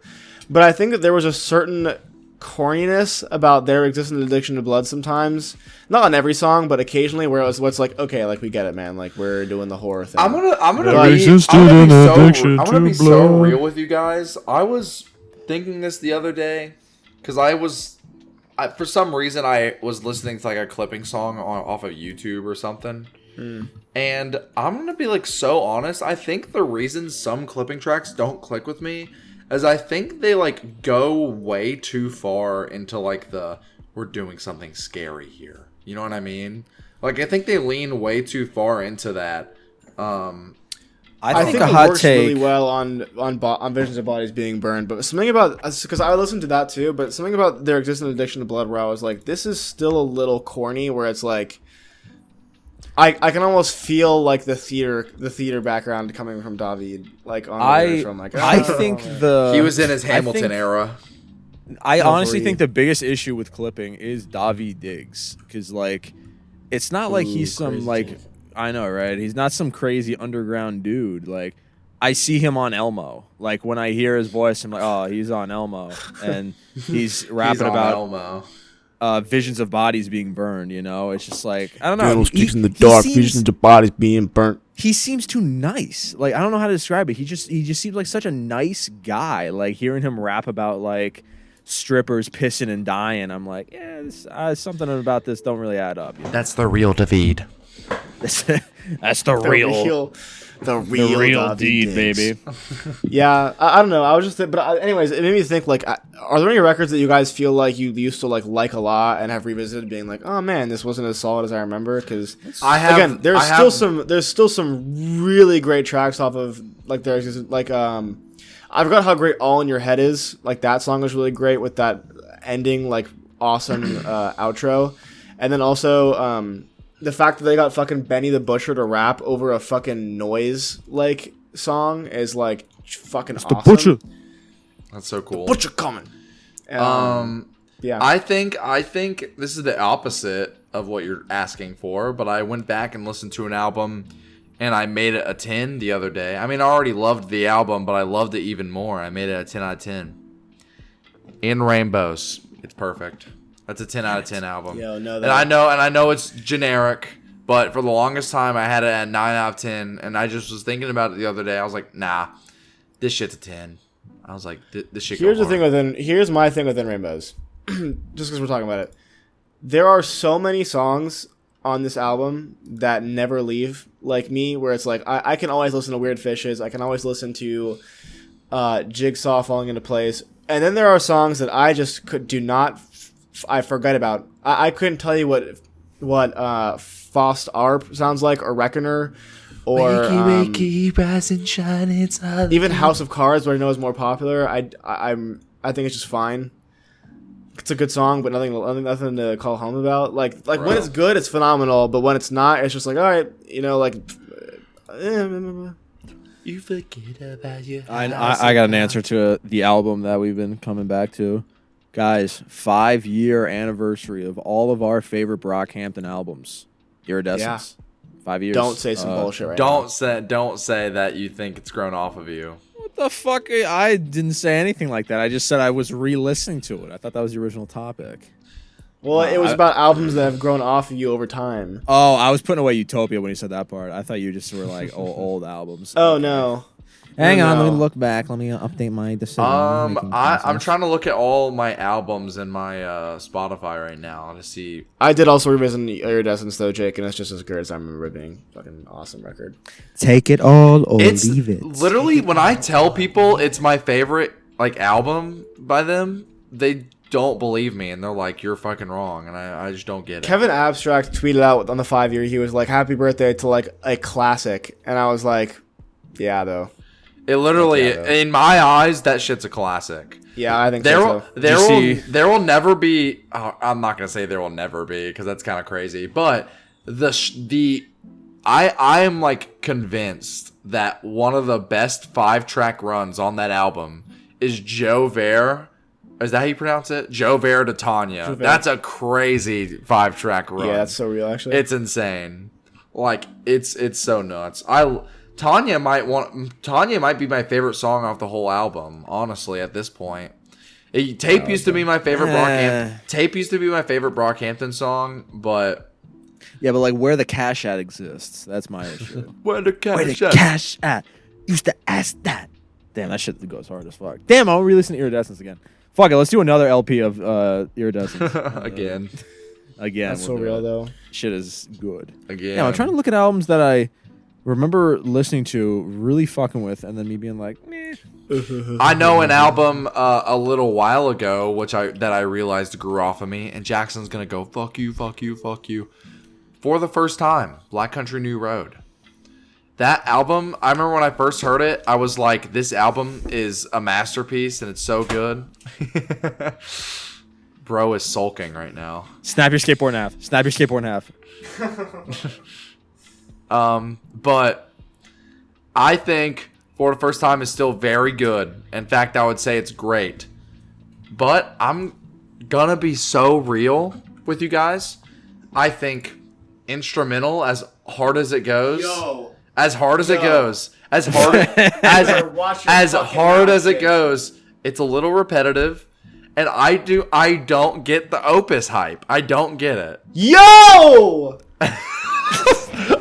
but I think that there was a certain corniness about There Exists an Addiction to Blood sometimes. Not on every song, but occasionally where it was what's like, okay, like we get it, man. Like we're doing the horror thing. I'm gonna There be existed an addiction I'm gonna to be so blood. real with you guys. I was thinking this the other day because for some reason I was listening to like a clipping song off of YouTube or something. And I'm gonna be like so honest. I think the reason some clipping tracks don't click with me is I think they like go way too far into like we're doing something scary here. You know what I mean? Like I think they lean way too far into that. I think a it hot works take. really well on Visions of Bodies Being Burned, but something about, because I listened to that too, but something about There Exists an Addiction to Blood where I was like, this is still a little corny, where it's like, I can almost feel like the theater background coming from David, like on the lyrics, I'm like, I oh, think man. He was in his I Hamilton think- era. I honestly Reed. think the biggest issue with clipping is Davi Diggs, because like, it's not like he's some crazy like, take. I know, right? He's not some crazy underground dude. Like, I see him on Elmo. Like when I hear his voice, I'm like, oh, he's on Elmo, and he's rapping He's on about Elmo. visions of bodies being burned. You know, it's just like I don't know. Candlesticks in the He dark, seems- visions of bodies being burnt. he seems too nice. Like I don't know how to describe it. He just seems like such a nice guy. Like hearing him rap about like strippers pissing and dying, I'm like, yeah, this, something about this don't really add up. You know? That's the real David. That's the real David deed, Diggs. baby. Yeah, I don't know. I was just, anyways, it made me think. Like, are there any records that you guys feel like you used to like a lot and have revisited, being like, oh man, this wasn't as solid as I remember? Because I have again, I have- there's still some really great tracks off of like there's like I forgot how great All in Your Head is. Like that song was really great with that ending like awesome outro, and then also the fact that they got fucking Benny the Butcher to rap over a fucking noise like song is like fucking awesome. That's so cool. Butcher coming. Yeah. I think this is the opposite of what you're asking for, but I went back and listened to an album and I made it a 10 the other day. I mean, I already loved the album, but I loved it even more. I made it a 10 out of 10. In Rainbows. It's perfect. That's a 10 out of 10 album. Yo, no, and that- I know it's generic, but for the longest time I had it at 9 out of 10, and I just was thinking about it the other day. I was like, nah, this shit's a 10. I was like, this shit Here's go the thing hard. here's my thing within Rainbows. Just because we're talking about it. There are so many songs on this album that never leave like me, where it's like I can always listen to Weird Fishes, I can always listen to Jigsaw Falling Into Place, and then there are songs that I just I forget about. I couldn't tell you what Faust Arp sounds like, or Reckoner, or rise and shine, it's even House of Cards, what I know is more popular. I think it's just fine. It's a good song, but nothing to call home about. Like when it's good, it's phenomenal. But when it's not, it's just like, all right, like. You forget about your I got an answer to the album that we've been coming back to. Guys, 5-year anniversary of all of our favorite Brockhampton albums. Iridescence. 5 years. Don't say some bullshit right now. Don't say that you think it's grown off of you. What the fuck? I didn't say anything like that. I just said I was re-listening to it. I thought that was the original topic. Well, it was about albums that have grown off of you over time. Oh, I was putting away Utopia when you said that part. I thought you just were like old albums. Oh no. Hang on, No. let me look back. Let me update my decision. I'm trying to look at all my albums in my Spotify right now to see. I did also revisit Iridescence though, Jake, and it's just as good as I remember it being. Fucking awesome record. Take it all or It's leave it. literally when I tell people it's my favorite like album by them, they don't believe me and they're like, "You're fucking wrong," and I just don't get it. Kevin Abstract tweeted out on the 5-year. He was like, "Happy birthday to like a classic," and I was like, "Yeah, though. It literally, Yeah, though. in my eyes, that shit's a classic. Yeah, I think There so." will, too. there will never be. I'm not gonna say there will never be because that's kind of crazy. But I am like convinced that one of the best 5-track runs on that album is Joe Vare. Is that how you pronounce it? Joe Vare to Tanya. Vare. That's a crazy 5-track run. Yeah, that's so real. Actually, It's insane. Like it's so nuts. Tanya might be my favorite song off the whole album. Honestly, at this point, Tape used to be my favorite Brockhampton song, but Yeah, but like where the cash at exists. That's my issue. where the Where the cash at? Used to ask that. Damn, that shit goes hard as fuck. Damn, I'll re-listen to Iridescence again. Fuck it, let's do another LP of Iridescence. again. Again. that's so we'll do real it. though. Shit is good. Again. Yeah, I'm trying to look at albums that I remember listening to, really fucking with, and then me being like, meh. I know an album a little while ago, that I realized grew off of me, and Jackson's gonna go fuck you, fuck you, fuck you, for the first time. Black Country New Road. That album, I remember when I first heard it, I was like, this album is a masterpiece and it's so good. Bro is sulking right now. Snap your skateboard in half. Snap your skateboard in half. But I think For the First Time is still very good. In fact, I would say it's great. But I'm gonna be so real with you guys. I think Instrumental, as hard as it goes, as hard as it goes, as hard as it goes, it's a little repetitive. And I don't get the Opus hype. I don't get it. Yo!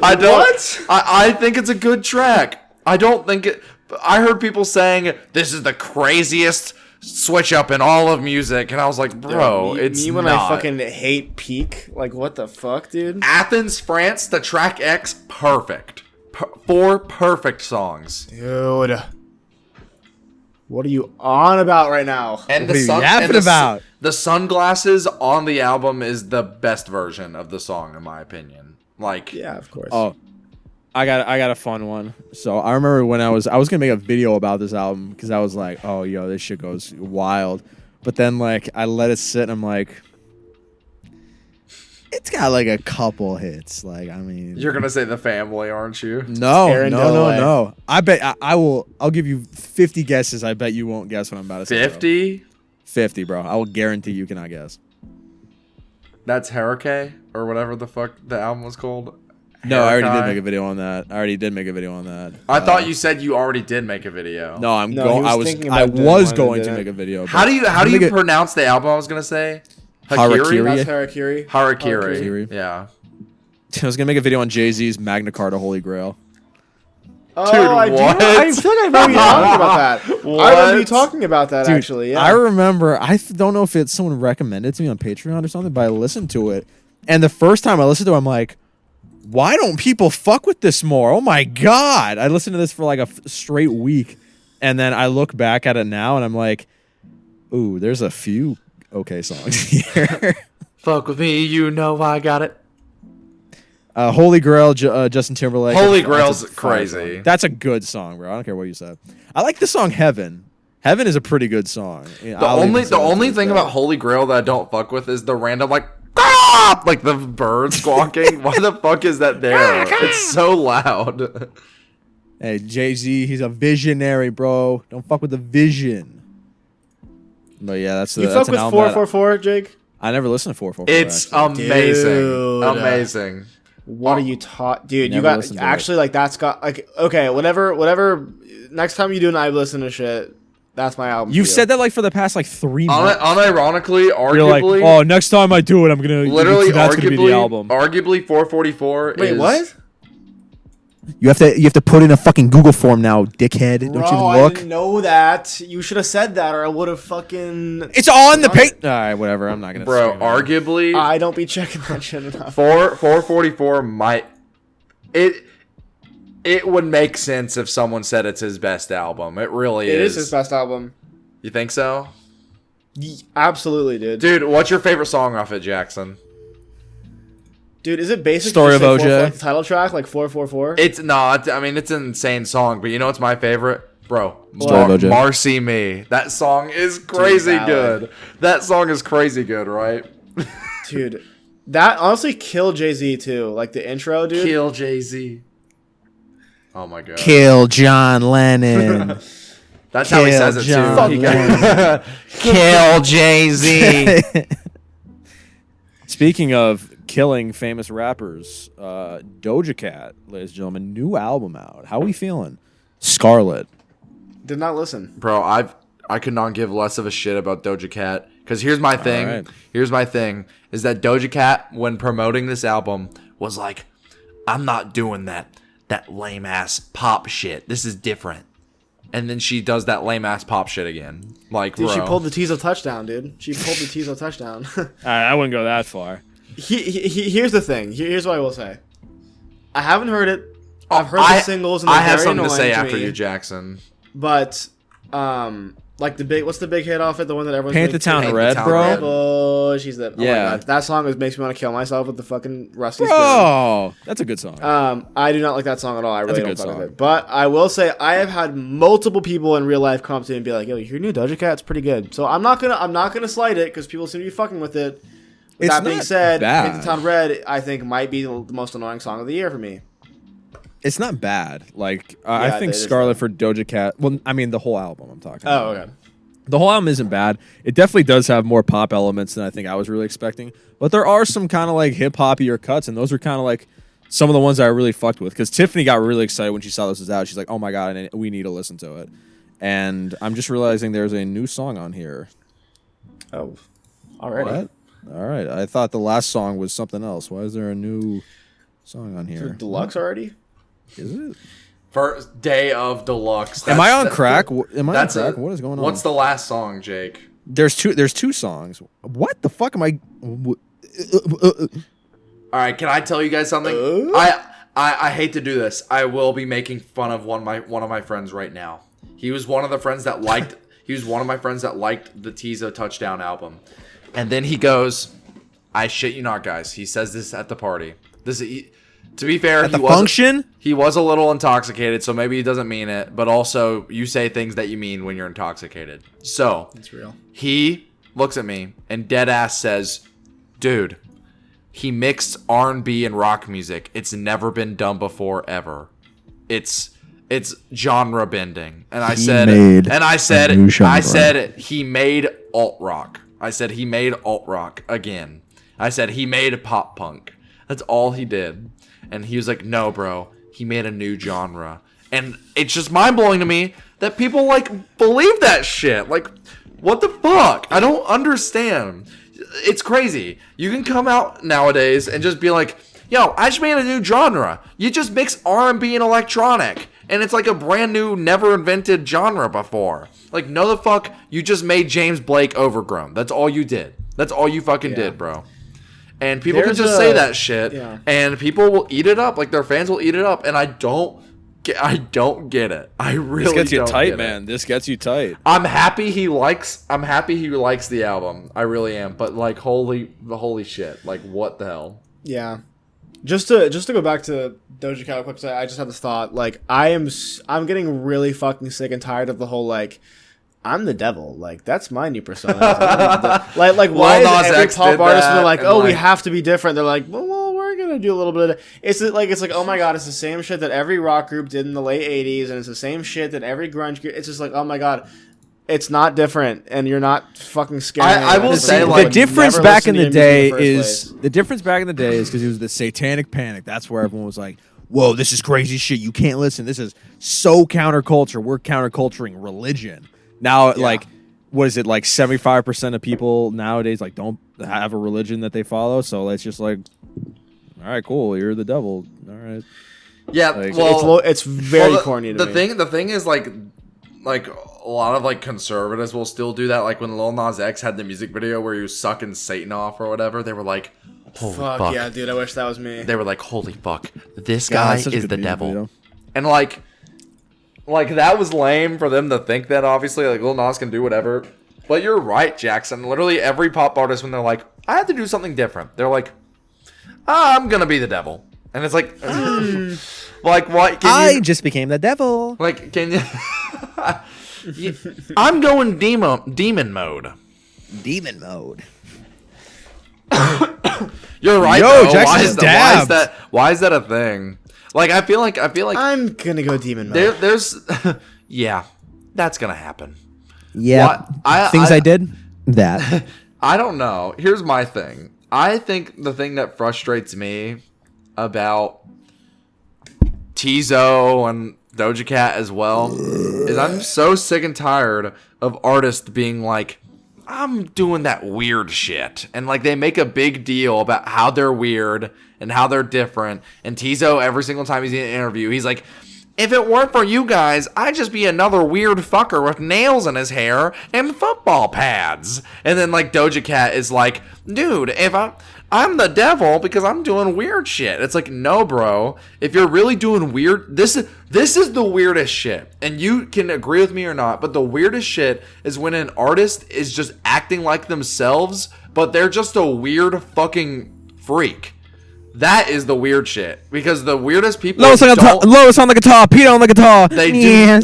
I don't. What? I think it's a good track. I don't think it. I heard people saying this is the craziest switch up in all of music, and I was like, bro, it's me when not. I fucking hate Peak. Like, what the fuck, dude? Athens, France, the track X, perfect. 4 perfect songs. Dude. What are you on about right now? And What are you yapping about? The sunglasses on the album is the best version of the song, in my opinion. Like, Yeah, of course. Oh, I got a fun one. So I remember when I was gonna make a video about this album because I was like, oh yo, this shit goes wild. But then like I let it sit and I'm like, it's got like a couple hits. Like I mean, you're gonna say The Family, aren't you? no, Aaron Delaware. no. I bet I will. I'll give you 50 guesses. I bet you won't guess what I'm about to say. bro. 50? 50, bro. I will guarantee you cannot guess. That's Hurricane or whatever the fuck the album was called. No, I already did Hurricane? make a video on that. I thought you said you already did make a video. No, I'm No, going. he was I was. thinking I about doing was one going and to didn't. make a video. How do you make it- pronounce the album? I was gonna say Harakiri? That's Harakiri. Harakiri. Yeah. I was gonna make a video on Jay-Z's Magna Carta Holy Grail. Oh, Dude, I what? I feel like I remember you talking about that. I remember you What? talking about that, Dude, actually. Yeah. I remember. Don't know if it's someone recommended it to me on Patreon or something, but I listened to it, and the first time I listened to it, I'm like, why don't people fuck with this more? Oh my god! I listened to this for like a straight week, and then I look back at it now, and I'm like, ooh, there's a few okay songs here. Fuck with me, you know I got it. Holy Grail, Justin Timberlake. Holy That's a Grail's fire crazy. song. That's a good song, bro. I don't care what you said. I like the song Heaven. Heaven is a pretty good song. The only thing about Holy Grail that I don't fuck with is the random like the bird squawking. Why the fuck is that there? It's so loud. Hey, Jay-Z, he's a visionary, bro. Don't fuck with the vision. But yeah, that's you that's fuck an with album that 444, Jake? I never listened to 444. It's actually. amazing. Dude. Amazing. What are you taught, dude? You Never got listened to actually like that's got like okay, whatever. Next time you do an I listen to shit, that's my album. You've for you. said that like for the past like 3 months. Unironically, You're like, arguably, oh, next time I do it, I'm gonna literally, that's gonna be the album. arguably, 444. Wait, is, what? You have to put in a fucking Google form now, dickhead. Don't Bro, you I look? didn't know that. You should have said that, or I would have fucking. It's on the page. All right, whatever. I'm not gonna. Bro, scream it. arguably, I don't be checking that shit enough. 444 might it would make sense if someone said it's his best album. It really It is. is his best album. You think so? Absolutely, dude. Dude, what's your favorite song off it, Jackson? Dude, is it basic? Story to of say OJ? like the title track, like 444. It's not. I mean, it's an insane song, but you know what's my favorite? Bro, Story of OJ. Marcy Me. That song is crazy valid. good. That song is crazy good, right? Dude, that honestly killed Jay-Z too. Like the intro, dude. Kill Jay-Z. Oh my god. Kill John Lennon. That's how he Kill says it John too. He goes, Kill Jay-Z. Speaking of killing famous rappers, Doja Cat, ladies and gentlemen, new album out. How are we feeling? Scarlet. Did not listen. Bro, I could not give less of a shit about Doja Cat. Because here's my thing. right. Here's my thing. Is that Doja Cat, when promoting this album, was like, I'm not doing that lame ass pop shit. This is different. And then she does that lame ass pop shit again. Like, Dude, bro. she pulled the Tizo touchdown, dude. She pulled the Tizo touchdown. I wouldn't go that far. Here's the thing. Here's what I will say. I haven't heard it. I've heard the I- singles and they're I have very something to say annoying after me. you, Jackson. But like what's the big hit off it? The one that everyone's Paint the making- Town Paint the Red, Town bro. Red. Oh, she's the Yeah. my God. That song makes me want to kill myself with the fucking rusty spoon. Bro, that's a good song. I do not like that song at all. I That's really a don't good fuck with song. it. But I will say I have had multiple people in real life come to me and be like, "Yo, your new Doja Cat's pretty good." So I'm not gonna slight it because people seem to be fucking with it. With It's that being not said, bad. Paint the Town Red I think might be the most annoying song of the year for me. It's not bad. Like Yeah, I think it is Scarlet bad. for Doja Cat. Well, I mean the whole album. I'm talking. Oh, about. okay. The whole album isn't bad. It definitely does have more pop elements than I think I was really expecting. But there are some kind of like hip hoppy or cuts, and those are kind of like some of the ones that I really fucked with. Because Tiffany got really excited when she saw this was out. She's like, "Oh my god, we need to listen to it." And I'm just realizing there's a new song on here. Oh, already. What? All right. I thought the last song was something else. Why is there a new song on here? Deluxe already? Is it? First day of deluxe. Am I on That's- crack? Am I on That's crack? What is going on? What's the last song, Jake? There's two songs. What the fuck am I? All right, can I tell you guys something? I hate to do this. I will be making fun of one of my friends right now. He was one of the friends that liked. He was one of my friends that liked the Tizo Touchdown album, and then he goes, "I shit you not, guys." He says this at the party. To be fair, At the function? He was a little intoxicated, so maybe he doesn't mean it. But also, you say things that you mean when you're intoxicated. So It's real. he looks at me and dead ass says, "Dude, he mixed R&B and rock music. It's never been done before ever. It's genre bending." And I said he made alt rock. I said he made alt rock again. I said he made pop punk. That's all he did. And he was like, "No, bro, he made a new genre." And it's just mind blowing to me that people like believe that shit. Like, what the fuck? I don't understand. It's crazy. You can come out nowadays and just be like, "Yo, I just made a new genre." You just mix R&B and electronic, and it's like a brand new, never invented genre before. Like, no the fuck, you just made James Blake overgrown. That's all you did. That's all you fucking did, bro. And people There's can just say that shit, yeah. and people will eat it up. Like, their fans will eat it up, and I don't get it. I really This gets you don't tight, get man. it. This gets you tight. I'm happy he likes the album. I really am. But like, holy shit! Like, what the hell? Yeah. Just to go back to Doja Cat quick, I just had this thought. Like, I'm getting really fucking sick and tired of the whole like, I'm the devil. Like, that's my new persona. like why Lil is Nas every X pop did artist that, they're like, and, oh, we like- have to be different. They're like, well, we're gonna do a little bit of it's like, oh my god, it's the same shit that every rock group did in the late '80s, and it's the same shit that every grunge group. It's just like, oh my god, it's not different, and you're not fucking scaring me. I will It's say, like, like, the difference never back listen in to the your day music in the is first place. the difference back in the day is because it was the Satanic Panic. That's where everyone was like, "Whoa, this is crazy shit. You can't listen. This is so counterculture. We're counterculturing religion." Now, like, what is it? Like 75% of people nowadays like don't have a religion that they follow. So it's just like, all right, cool. You're the devil. All right. Yeah, Like, well, it's very well, corny to me. The thing is like a lot of like conservatives will still do that. Like when Lil Nas X had the music video where he was sucking Satan off or whatever, they were like, "Holy fuck!" Yeah, dude, I wish that was me. They were like, "Holy fuck, this God, guy that's such a is good the music devil." video. And like that was lame for them to think that. Obviously, like Lil Nas can do whatever. But you're right, Jackson. Literally every pop artist, when they're like, "I have to do something different," they're like, "I'm gonna be the devil," and it's like, like what? Can you, just became the devil. like, can you? I'm going demon mode. Demon mode. You're right. Yo, though. Jackson's dabbed. Why is that a thing? Like, I feel like I'm gonna go demon mode. there's, yeah, that's gonna happen. Yeah. What? I Things I did. That. I don't know. Here's my thing. I think the thing that frustrates me about Tizo and Doja Cat as well is I'm so sick and tired of artists being like, "I'm doing that weird shit," and like they make a big deal about how they're weird and how they're different. And Tizo, every single time he's in an interview, he's like, "If it weren't for you guys, I'd just be another weird fucker with nails in his hair and football pads." And then like Doja Cat is like, "Dude, if I'm the devil because I'm doing weird shit." It's like, no, bro. If you're really doing weird, this is the weirdest shit. And you can agree with me or not, but the weirdest shit is when an artist is just acting like themselves, but they're just a weird fucking freak. That is the weird shit. Because the weirdest people Lois on the guitar. Pete on the guitar. they do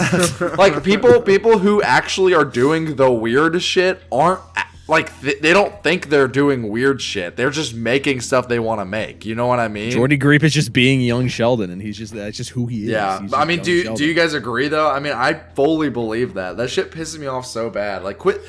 like people who actually are doing the weird shit aren't like they don't think they're doing weird shit. They're just making stuff they want to make. You know what I mean? Jordy Greep is just being young Sheldon, and that's just who he is. Yeah, He's I just mean, young do Sheldon. you guys agree though? I mean, I fully believe that. That shit pisses me off so bad. Like, quit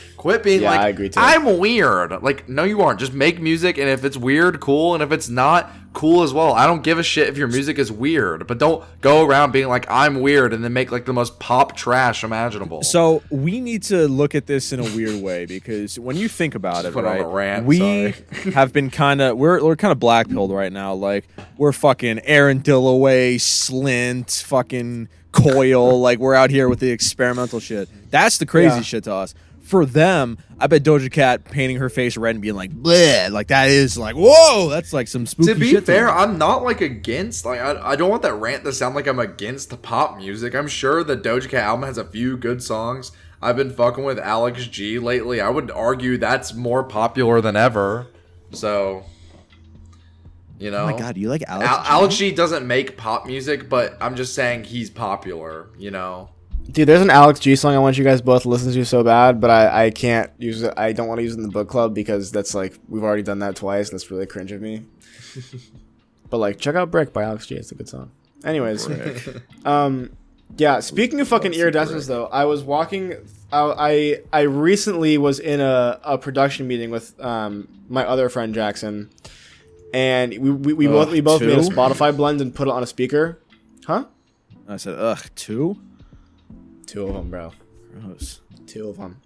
being Yeah, like, I agree too. I'm weird. Like, no, you aren't. Just make music, and if it's weird, cool, and if it's not, cool as well. I don't give a shit if your music is weird, but don't go around being like, I'm weird, and then make like the most pop trash imaginable. So we need to look at this in a weird way because when you think about it, Just went on right? a rant, we sorry. have been we're kind of blackpilled right now. Like we're fucking Aaron Dillaway, Slint, fucking Coil. Like we're out here with the experimental shit. That's the crazy Yeah. shit to us. For them, I bet Doja Cat painting her face red and being like, bleh, like that is like, whoa, that's like some spooky To be shit. fair, them. I'm not like against, like, I don't want that rant to sound like I'm against pop music. I'm sure the Doja Cat album has a few good songs. I've been fucking with Alex G lately. I would argue that's more popular than ever. So, you know. Oh my god, you like Alex? G? Alex G doesn't make pop music, but I'm just saying he's popular, you know. Dude, there's an Alex G song I want you guys both to listen to so bad, but I can't use it. I don't want to use it in the book club because that's like we've already done that twice. That's really cringe of me. But like, check out "Brick" by Alex G. It's a good song. Anyways, yeah. Speaking of fucking iridescence, though, I was walking. I recently was in a production meeting with my other friend Jackson, and we both made a two? Spotify blend and put it on a speaker. Huh? I said, ugh, two? Two of them, bro. Gross. Two of them.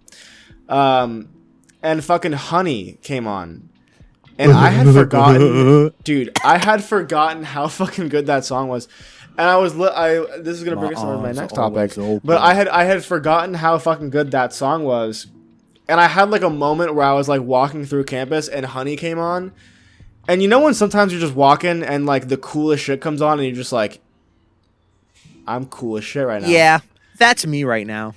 And fucking Honey came on. And I had forgotten, dude, I had forgotten how fucking good that song was. And I was, this is going to bring us on to my eyes next are topic. always open. But I had forgotten how fucking good that song was. And I had like a moment where I was like walking through campus and Honey came on. And you know when sometimes you're just walking and like the coolest shit comes on and you're just like, I'm cool as shit right now. Yeah, that's me right now.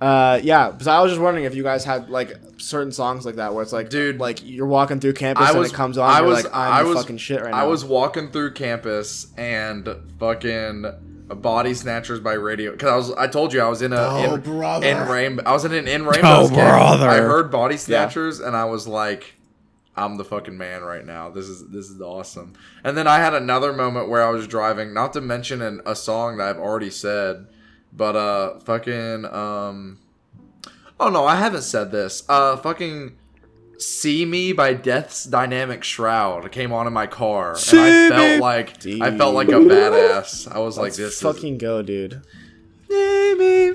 Yeah, because I was just wondering if you guys had like certain songs like that where it's like, Dude, like you're walking through campus and it comes on, and you're like, I'm fucking shit right now. I was walking through campus and fucking Body Snatchers by Radio, because I told you I was in a brother. in Rainbow. I was in an In Rainbow. brother. I heard Body Snatchers and I was like, I'm the fucking man right now. This is awesome. And then I had another moment where I was driving, not to mention a song that I've already said, but fucking oh no, I haven't said this. Fucking See Me by Death's Dynamic Shroud came on in my car, and I felt like a badass. I was like, this fucking go, dude. See me.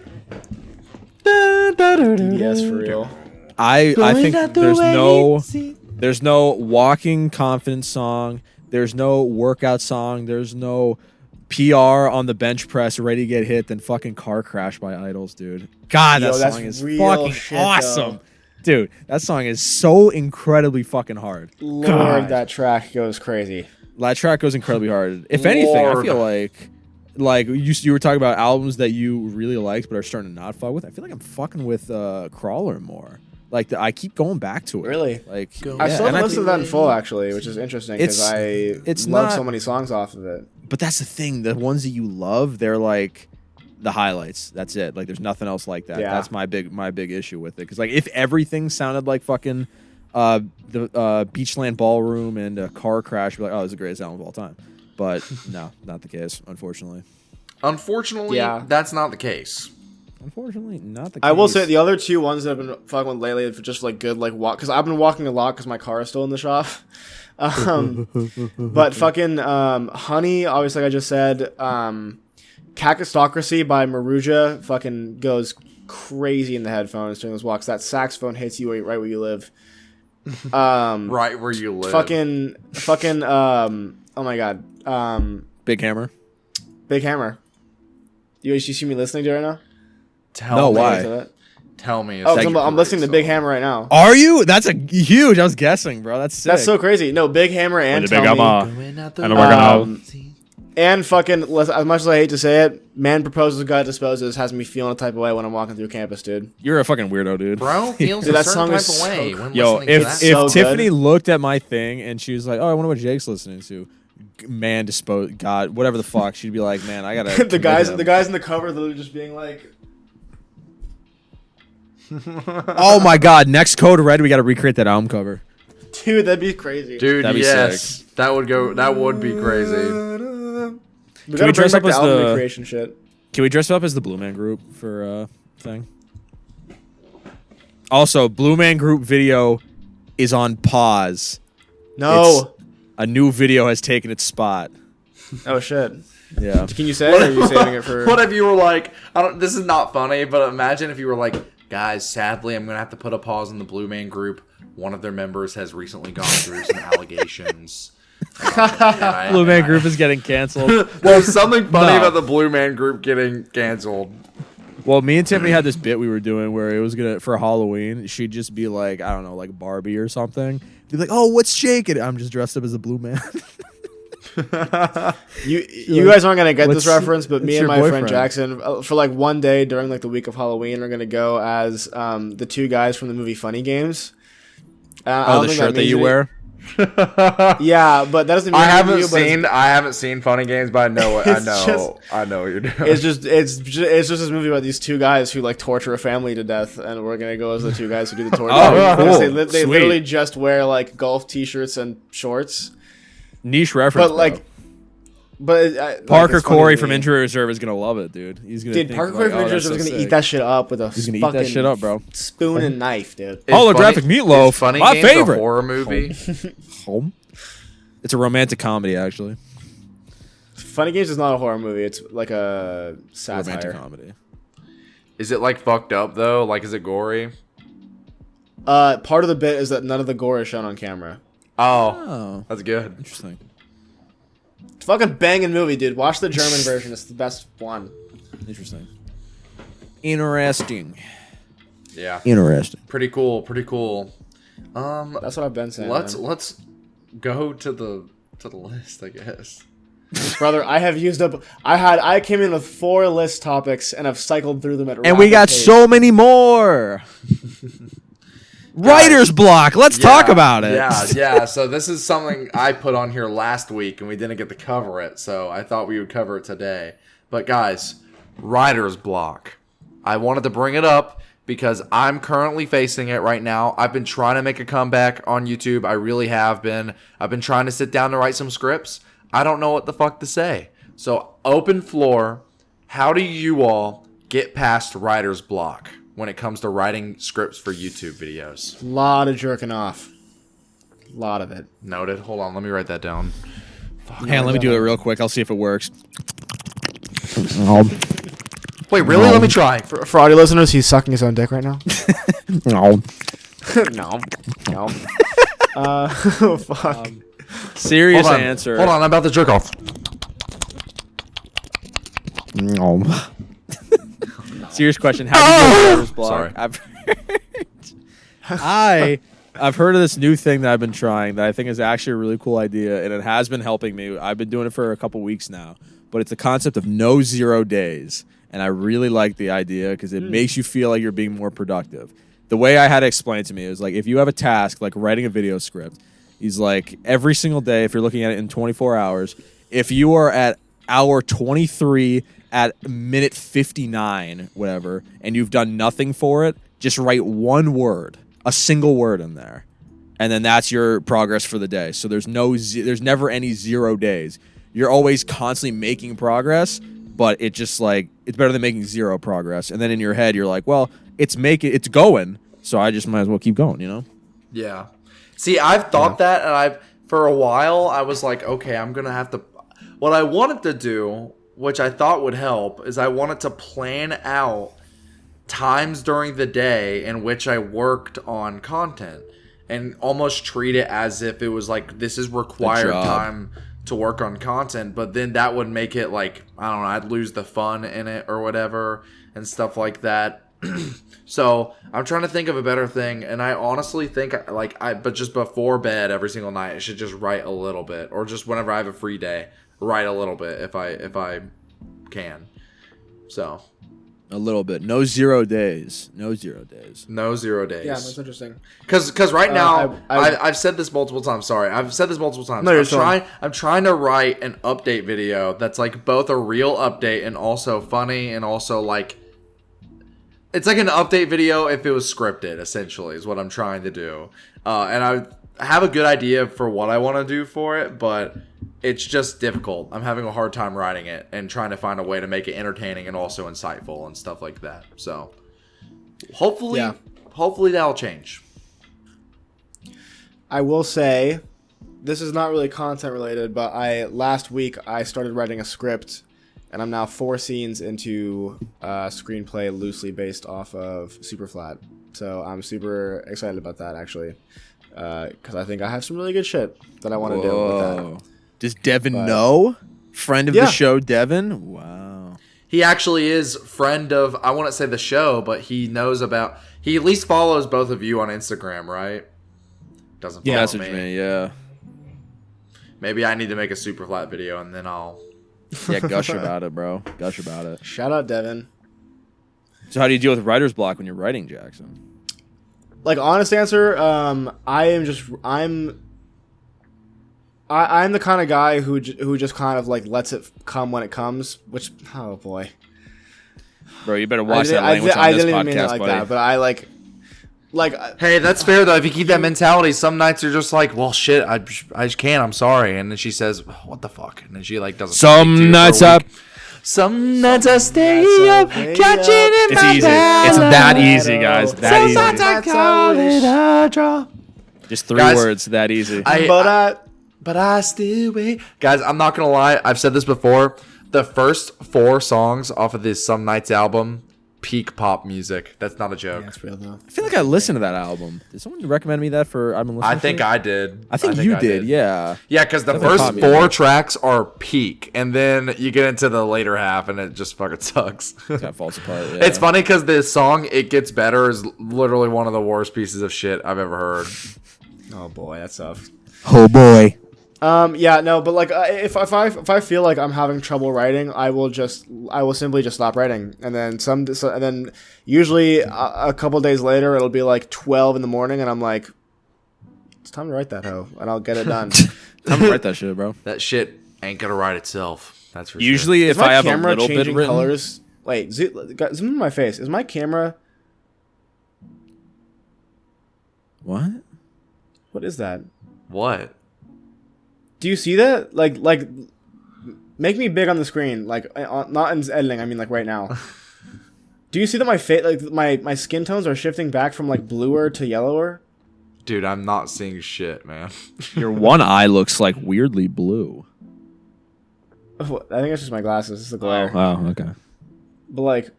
Yes, for real. I think there's no walking confidence song. There's no workout song. There's no PR on the bench press ready to get hit than fucking Car Crash by Idols, dude. God, that Yo, that's song is real fucking shit, awesome. Dude, that song is so incredibly fucking hard. Lord, God. that track goes crazy. That track goes incredibly hard. If anything, I Lord. feel like you were talking about albums that you really liked but are starting to not fuck with. I feel like I'm fucking with Crawler more. Like I keep going back to it. Really? Like I still and haven't listened to think- that in full, actually, which is interesting because It's I love not- so many songs off of it. But that's the thing. The ones that you love, they're like the highlights. That's it. Like there's nothing else like that. Yeah. That's my big issue with it. Because like if everything sounded like fucking the Beachland Ballroom and Car Crash, you'd be like, oh, this is the greatest album of all time. But no, not the case. Unfortunately, Yeah. That's not the case. unfortunately, not the case. I will say the other two ones that I've been fucking with lately are just like good, like walk, because I've been walking a lot because my car is still in the shop. But fucking Honey, obviously, like I just said, Cacustocracy by Maruja fucking goes crazy in the headphones during those walks. That saxophone hits you right where you live. Right where you live. Fucking oh my god, Big Hammer. Big Hammer. You see me listening to it right now? Tell me. why? Tell me. Oh, 'cause I'm listening to Big Hammer right now. Are you? That's a huge. I was guessing, bro. That's sick. That's so crazy. No, Big Hammer and Big Tell Me. Hammer. And fucking, as much as I hate to say it, Man Proposes, God Disposes has me feeling a type of way when I'm walking through campus, dude. You're a fucking weirdo, dude. Bro feels Dude, a that certain song type is of so way cool. when Yo, listening to if that. so Tiffany good. looked at my thing and she was like, "Oh, I wonder what Jake's listening to," man, God, whatever the fuck, she'd be like, "Man, I gotta." the guys in the cover literally just being like, Oh my God! Next Code Red, we got to recreate that album cover. Dude, that'd be crazy. Dude, That'd be yes. That would be crazy. We we gotta dress bring up back as the album the- recreation shit. Can we dress up as the Blue Man Group for thing? Also, Blue Man Group video is on pause. No. A new video has taken its spot. Oh shit. Yeah. Can you say it, or are you saving it for? What if you were like, this is not funny, but imagine if you were like, guys, sadly, I'm going to have to put a pause on the Blue Man Group. One of their members has recently gone through some allegations. Blue Man Group is getting canceled. Well, something funny No. about the Blue Man Group getting canceled. Well, me and Tiffany had this bit we were doing where it was gonna for Halloween. She'd just be like, I don't know, like Barbie or something. Be like, oh, what's shaking? I'm just dressed up as a blue man. You guys aren't gonna get this What's- reference, but me what's and your my friend boyfriend? Jackson, for like one day during like the week of Halloween, are gonna go as the two guys from the movie Funny Games. I Oh, don't the think shirt that means you any- wear. Yeah, but that doesn't mean I anything to haven't you, but seen Funny Games, but I know It's just- I know what you're doing. It's just this movie about these two guys who like torture a family to death, and we're gonna go as the two guys who do the torture. Oh, Because cool. They Sweet. literally just wear like golf t-shirts and shorts. Niche reference. But like, Parker it's funny Corey to from me. Injury Reserve is gonna love it, dude. He's gonna. Dude, think Parker like, Corey from oh, Injury that's Reserve is so gonna eat sick. that shit up with a He's gonna eat that fucking shit up, bro. spoon and knife, dude. Is Holographic Funny- meatloaf, is Funny my Games favorite. A horror movie. Home. It's a romantic comedy, actually. Funny Games is not a horror movie. It's like a Romantic satire. comedy. Is it like fucked up though? Like, is it gory? Part of the bit is that none of the gore is shown on camera. Oh, Oh, that's good. interesting. It's a fucking banging movie, dude. Watch the German version. It's the best one. Interesting. Interesting. Yeah, Interesting. pretty cool. Pretty cool. That's what I've been saying. Let's man. go to the list, I guess. Brother, I have used up. I came in with 4 list topics and I've cycled through them at. And we rapid got pace. so many more. Writer's block. Let's talk Yeah, about it. Yeah. So this is something I put on here last week and we didn't get to cover it, so I thought we would cover it today. But guys, writer's block. I wanted to bring it up because I'm currently facing it right now. I've been trying to make a comeback on YouTube. I really have been. I've been trying to sit down to write some scripts. I don't know what the fuck to say. So, open floor. How do you all get past writer's block when it comes to writing scripts for YouTube videos? Lot of jerking off. Lot of it. Noted. Hold on, let me write that down. Hang on, let me do it real quick. I'll see if it works. Wait, really? Let me try. For audio listeners, he's sucking his own dick right now. No. No. Oh, fuck. Serious Hold on. answer. Hold on, I'm about to jerk off. No. Serious question. How do you get writer's block? Sorry. I've heard of this new thing that I've been trying that I think is actually a really cool idea, and it has been helping me. I've been doing it for a couple weeks now, but it's the concept of no 0 days, and I really like the idea because it makes you feel like you're being more productive. The way I had it explained to me is like if you have a task like writing a video script, he's like every single day, if you're looking at it in 24 hours, if you are at hour 23 at minute 59, whatever, and you've done nothing for it, just write one word, a single word in there. And then that's your progress for the day. So there's there's never any 0 days. You're always constantly making progress, but it just like it's better than making 0 progress. And then in your head you're like, well, it's going, so I just might as well keep going, you know? Yeah. See, I've thought that, and for a while, I was like, okay, I'm going to have to. What I wanted to do, which I thought would help, is I wanted to plan out times during the day in which I worked on content and almost treat it as if it was like, this is required job. time to work on content, but then that would make it like, I don't know, I'd lose the fun in it or whatever and stuff like that. So I'm trying to think of a better thing, and I honestly think but just before bed every single night, I should just write a little bit, or just whenever I have a free day, write a little bit if I can. So A little bit. No 0 days. No 0 days. no 0 days. Yeah, that's interesting. Because right now I- I've said this multiple times. Sorry, I've said this multiple times. No, you're fine. I'm trying to write an update video that's like both a real update and also funny and also like It's like an update video if it was scripted, essentially, is what I'm trying to do. And I have a good idea for what I want to do for it, but it's just difficult. I'm having a hard time writing it and trying to find a way to make it entertaining and also insightful and stuff like that. So hopefully that'll change. I will say, this is not really content related, but last week I started writing a script, and I'm now 4 scenes into a screenplay loosely based off of Superflat. So I'm super excited about that, actually, because I think I have some really good shit that I want to do with that. Does Devin know? Friend of the show, Devin? Wow. He actually is friend of, I wouldn't say the show, but he knows about, he at least follows both of you on Instagram, right? Doesn't follow Message me, yeah. Maybe I need to make a super flat video and then I'll... Yeah, gush about it, bro. Gush about it. Shout out, Devin. So how do you deal with writer's block when you're writing, Jackson? Like, honest answer, I'm the kind of guy who just kind of like lets it come when it comes, which, oh boy. Bro, you better watch that language on this I didn't even mean it podcast, like buddy. that, but I like Hey, that's fair though. If you keep that mentality, some nights you're just like, well, shit, I just can't. I'm sorry. And then she says, what the fuck? And then she like doesn't. Some nights up. Some nights I stay up, catching in It's my easy. It's that easy, guys. That easy. Sometimes I call it a draw. Just 3 Guys, words. That easy. But I still wait. Guys, I'm not gonna lie. I've said this before. The first 4 songs off of this Some Nights album, peak pop music. That's not a joke. that's real though. I feel like I listened to that album. Did someone recommend me that for? I've been listening. I think I did. I think you did. Yeah. Yeah, because the Definitely first pop 4 music. tracks are peak, and then you get into the later half, and it just fucking sucks. It kind of falls apart. Yeah. It's funny because the song "It Gets Better" is literally one of the worst pieces of shit I've ever heard. Oh boy, that's tough. Oh boy. Yeah, no, but like if I feel like I'm having trouble writing, I will simply just stop writing, and then usually a couple days later it'll be like 12 in the morning, and I'm like, it's time to write that hoe, and I'll get it done. Time to write that shit, bro. That shit ain't gonna write itself. That's for Usually, Is if my I have a camera little bit changing written, colors? Wait, zoom in my face. Is my camera? what? What is that? sure. What? Do you see that? Like, make me big on the screen. Like, not in editing. I mean, like right now. Do you see that my face, like my skin tones are shifting back from like bluer to yellower? Dude, I'm not seeing shit, man. Your one eye looks like weirdly blue. Oh, I think it's just my glasses. It's the glare. Oh, okay. But like,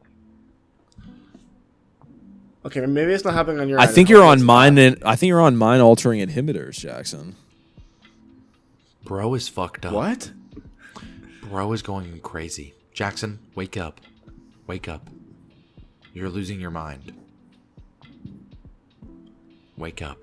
okay, maybe it's not happening on your. I end. think you're Hopefully on it's mine. not. And I think you're on mine altering inhibitors, Jackson. Bro is fucked up. What? Bro is going crazy. Jackson, wake up. Wake up. You're losing your mind. Wake up.